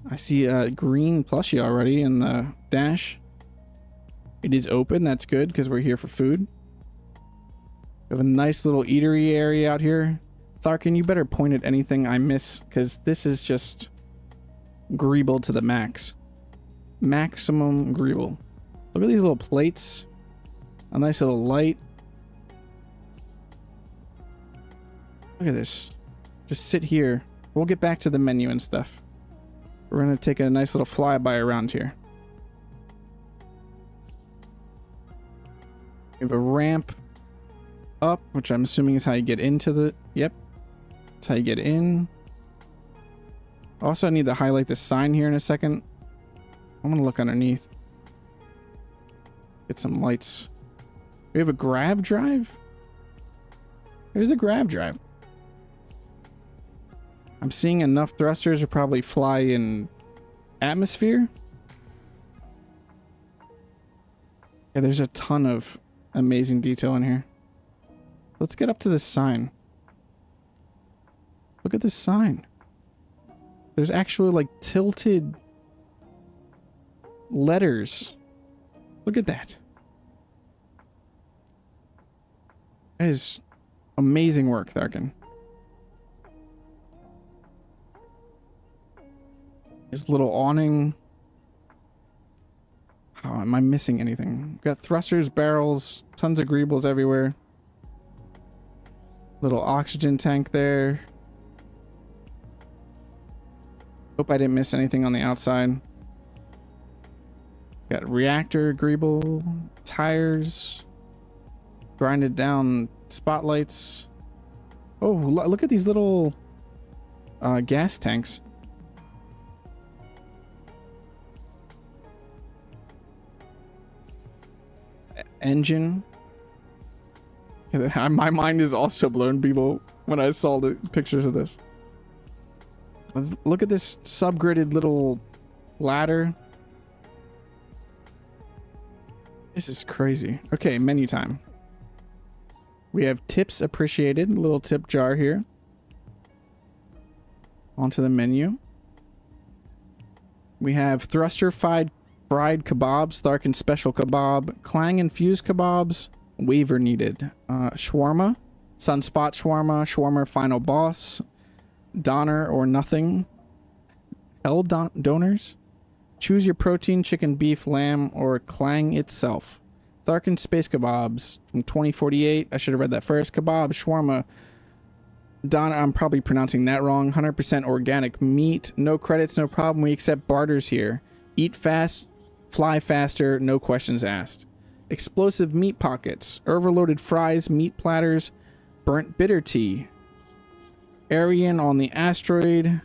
I see a green plushie already in the dash. It is open, that's good, because we're here for food. We have a nice little eatery area out here. Tharkin, you better point at anything I miss, because this is just greeble to the max. Maximum greeble. Look at these little plates. A nice little light. Look at this. Just sit here. We'll get back to the menu and stuff. We're going to take a nice little flyby around here. We have a ramp up, which I'm assuming is how you get into the... Yep. That's how you get in. Also, I need to highlight the sign here in a second. I'm going to look underneath. Get some lights. We have a grav drive? There's a grav drive. I'm seeing enough thrusters to probably fly in atmosphere. Yeah, there's a ton of amazing detail in here. Let's get up to this sign. Look at this sign. There's actually like tilted letters. Look at that. That is amazing work, Tharkin. This little awning Oh, am I missing anything? We've got thrusters, barrels, tons of greebles everywhere. Little oxygen tank there. Hope I didn't miss anything on the outside. Got reactor, greeble, tires, grinded down spotlights. Oh, look at these little gas tanks. Engine. My mind is also blown, people, when I saw the pictures of this. Look at this subgridded little ladder. This is crazy. Okay, menu time. We have tips appreciated. Little tip jar here. Onto the menu. We have thruster fried kebabs, Tharkin special kebab, clang infused kebabs, waiver needed. Shawarma, sunspot shawarma, shawarma final boss, doner or nothing. Hell donors. Choose your protein, chicken, beef, lamb, or clang itself. Tharkin space kebabs from 2048. I should have read that first. Kebab, shawarma, doner. I'm probably pronouncing that wrong. 100% organic meat. No credits, no problem. We accept barters here. Eat fast, fly faster, no questions asked. Explosive meat pockets, overloaded fries, meat platters, burnt bitter tea. Aryan on the asteroid,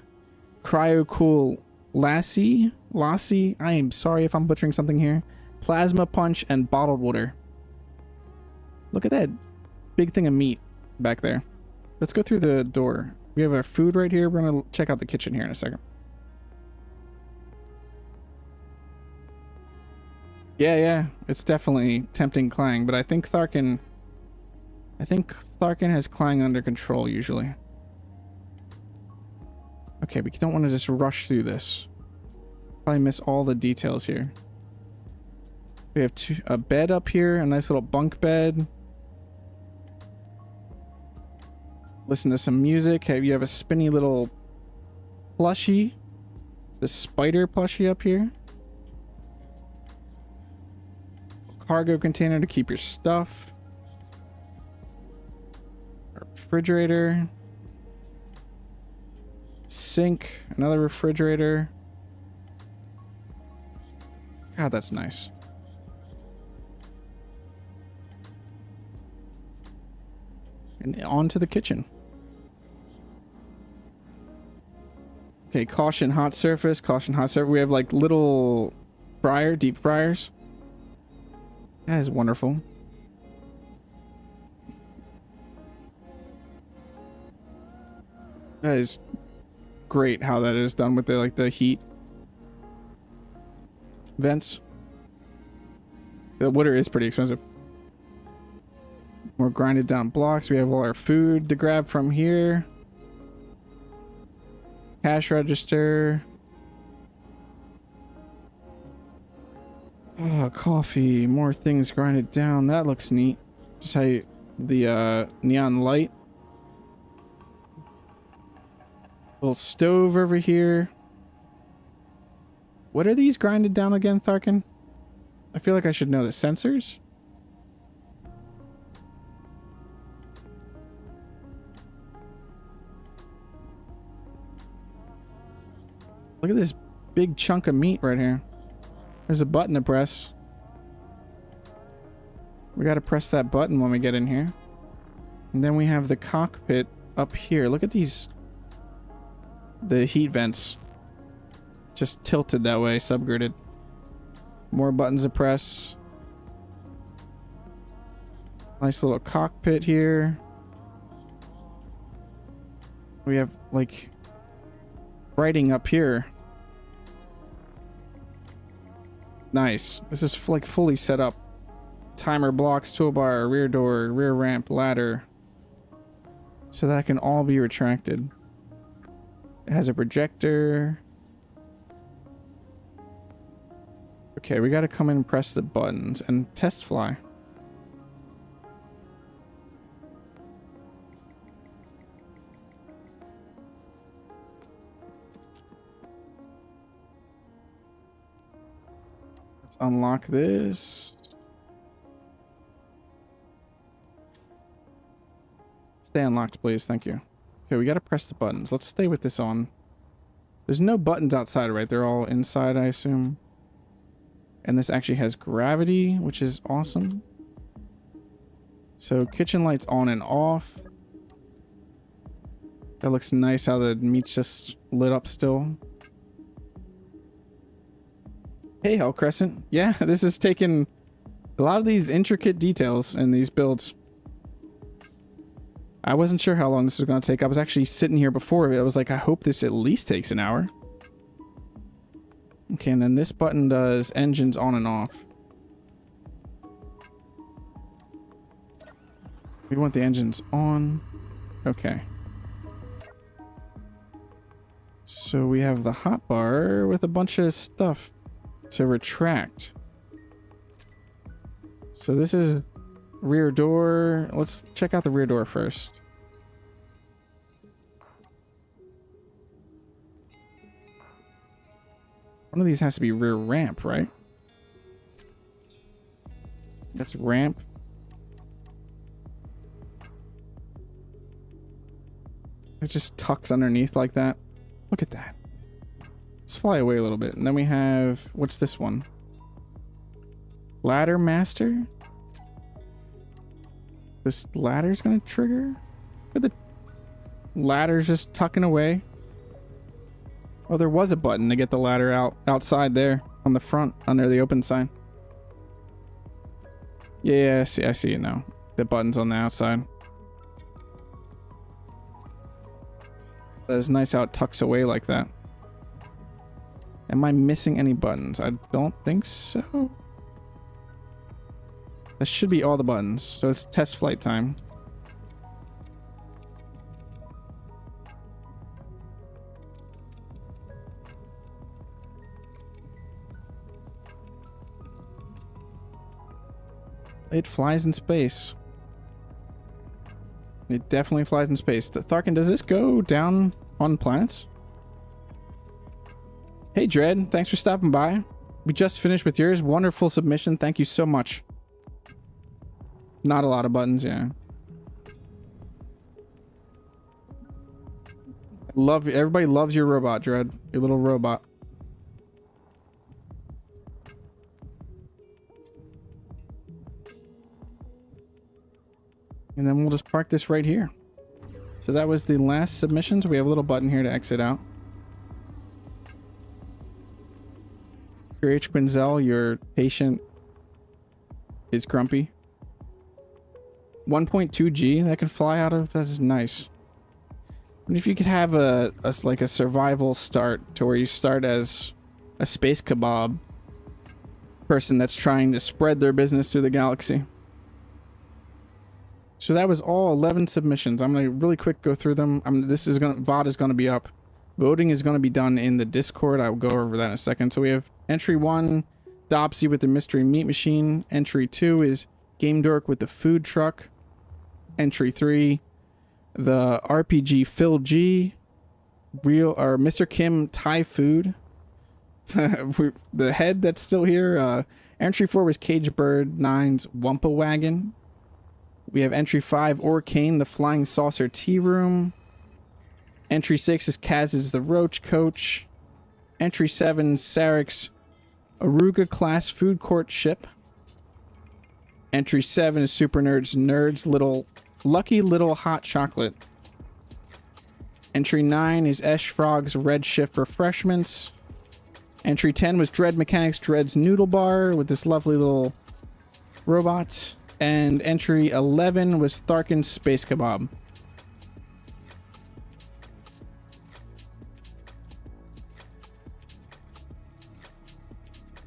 cryo cool lassie. I am sorry if I'm butchering something here. Plasma punch and bottled water. Look at that big thing of meat back there. Let's go through the door. We have our food right here. We're gonna check out the kitchen here in a second. Yeah, it's definitely tempting Clang, but I think Tharkin has Clang under control usually. Okay, we don't want to just rush through this. Probably miss all the details here. We have a bed up here, a nice little bunk bed. Listen to some music. You have a spinny little plushie. The spider plushie up here. Cargo container to keep your stuff. Our refrigerator. Sink. Another refrigerator. God, that's nice. And on to the kitchen. Okay, caution hot surface, caution hot surface. We have like little deep fryers. That is wonderful. That is great how that is done with the heat vents. The water is pretty expensive. More grinded down blocks. We have all our food to grab from here. Cash register. Oh, coffee. More things grinded down. That looks neat. Just how the neon light. Little stove over here. What are these grinded down again, Tharkin? I feel like I should know the sensors. Look at this big chunk of meat right here. There's a button to press. We got to press that button when we get in here. And then we have the cockpit up here. Look at these. The heat vents. Just tilted that way, subgridded. More buttons to press. Nice little cockpit here. We have, like, writing up here. Nice. This is like fully set up. Timer blocks, toolbar, rear door, rear ramp, ladder. So that can all be retracted. It has a projector. Okay, we gotta come in and press the buttons and test fly. Let's unlock this. Stay unlocked, please. Thank you. Okay, we gotta press the buttons. Let's stay with this on. There's no buttons outside, right? They're all inside, I assume. And this actually has gravity, which is awesome. So kitchen lights on and off. That looks nice how the meat's just lit up still. Hey, Hell Crescent. Yeah, this is taking a lot of these intricate details in these builds. I wasn't sure how long this was going to take. I was actually sitting here before it. I was like, I hope this at least takes an hour. Okay, and then this button does engines on and off. We want the engines on. Okay. So we have the hotbar with a bunch of stuff to retract. So this is rear door. Let's check out the rear door first. One of these has to be rear ramp, right? That's ramp. It just tucks underneath like that. Look at that. Let's fly away a little bit. And then we have, what's this one? Ladder master? This ladder's gonna trigger? But the ladder's just tucking away. Oh, there was a button to get the ladder outside there on the front under the open sign. Yeah, I see it now. The button's on the outside. That's nice how it tucks away like that. Am I missing any buttons? I don't think so. That should be all the buttons. So it's test flight time. It flies in space. It definitely flies in space. Tharkin, does this go down on planets? Hey, Dread. Thanks for stopping by. We just finished with yours. Wonderful submission. Thank you so much. Not a lot of buttons, yeah. Everybody loves your robot, Dread. Your little robot. And then we'll just park this right here. So that was the last submission. So we have a little button here to exit out. Your H. Quinzel, your patient is grumpy. 1.2 G that can fly out of. That's nice. And if you could have like a survival start to where you start as a space kebab person that's trying to spread their business through the galaxy. So that was all 11 submissions. I'm gonna really quick go through them. VOD is gonna be up. Voting is gonna be done in the Discord. I will go over that in a second. So we have entry 1, Dopsy with the mystery meat machine. Entry 2 is Game Dork with the food truck. Entry 3, the RPG Phil G, MrKim Thai food. The head that's still here. Entry 4 was Cage Bird 9's Wumpa Wagon. We have entry 5, Orcane, the Flying Saucer Tea Room. Entry 6 is Kaz's the Roach Coach. Entry 7, Sarek's Auriga class food court ship. Entry 7 is Super Nerd's Lucky Little Hot Chocolate. Entry 9 is Esh Frog's Redshift Refreshments. Entry 10 was Dread Mechanics Dread's Noodle Bar with this lovely little robot. And entry 11 was Tharkin's Space Kebab.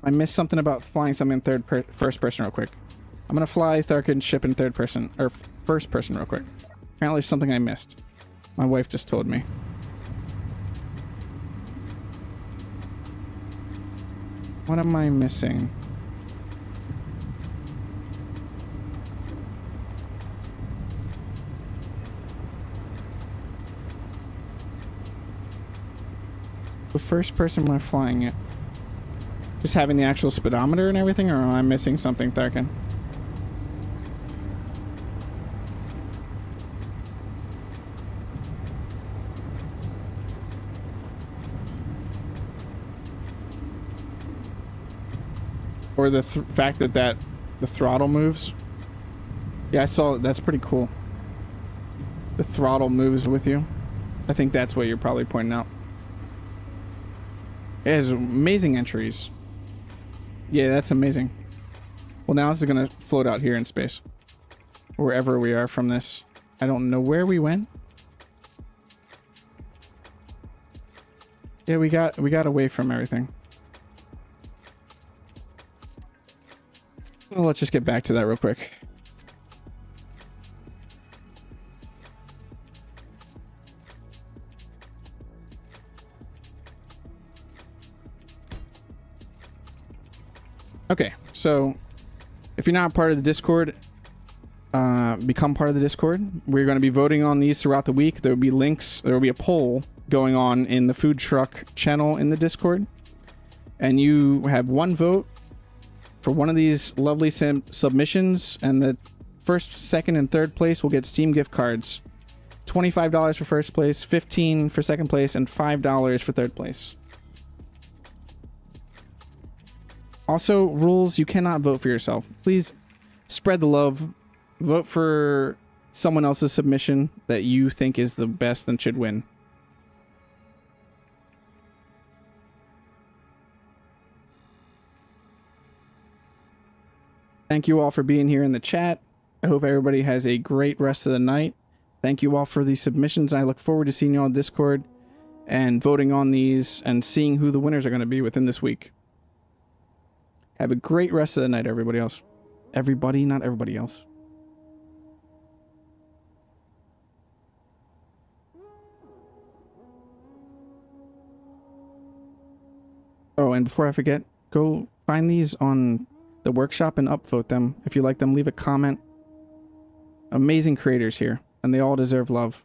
I missed something about flying something in first person real quick. I'm gonna fly Tharkin's ship in third person, or first person real quick. Apparently something I missed. My wife just told me. What am I missing? The first person when flying it. Just having the actual speedometer and everything, or am I missing something, Tharkin? Or the fact that the throttle moves. Yeah, I saw it. That's pretty cool. The throttle moves with you. I think that's what you're probably pointing out. It has amazing entries. Yeah, that's amazing. Well, now this is going to float out here in space. Wherever we are from this. I don't know where we went. Yeah, we got away from everything. Well, let's just get back to that real quick. Okay, so if you're not part of the Discord, become part of the Discord. We're going to be voting on these throughout the week. There will be links. There will be a poll going on in the food truck channel in the Discord. And you have one vote for one of these lovely submissions, and the first, second, and third place will get Steam gift cards. $25 for first place, $15 for second place, and $5 for third place. Also, rules: you cannot vote for yourself. Please spread the love. Vote for someone else's submission that you think is the best and should win. Thank you all for being here in the chat. I hope everybody has a great rest of the night. Thank you all for these submissions. I look forward to seeing you on Discord and voting on these and seeing who the winners are going to be within this week. Have a great rest of the night, everybody else. Everybody, not everybody else. Oh, and before I forget, go find these on the workshop and upvote them. If you like them, leave a comment. Amazing creators here, and they all deserve love.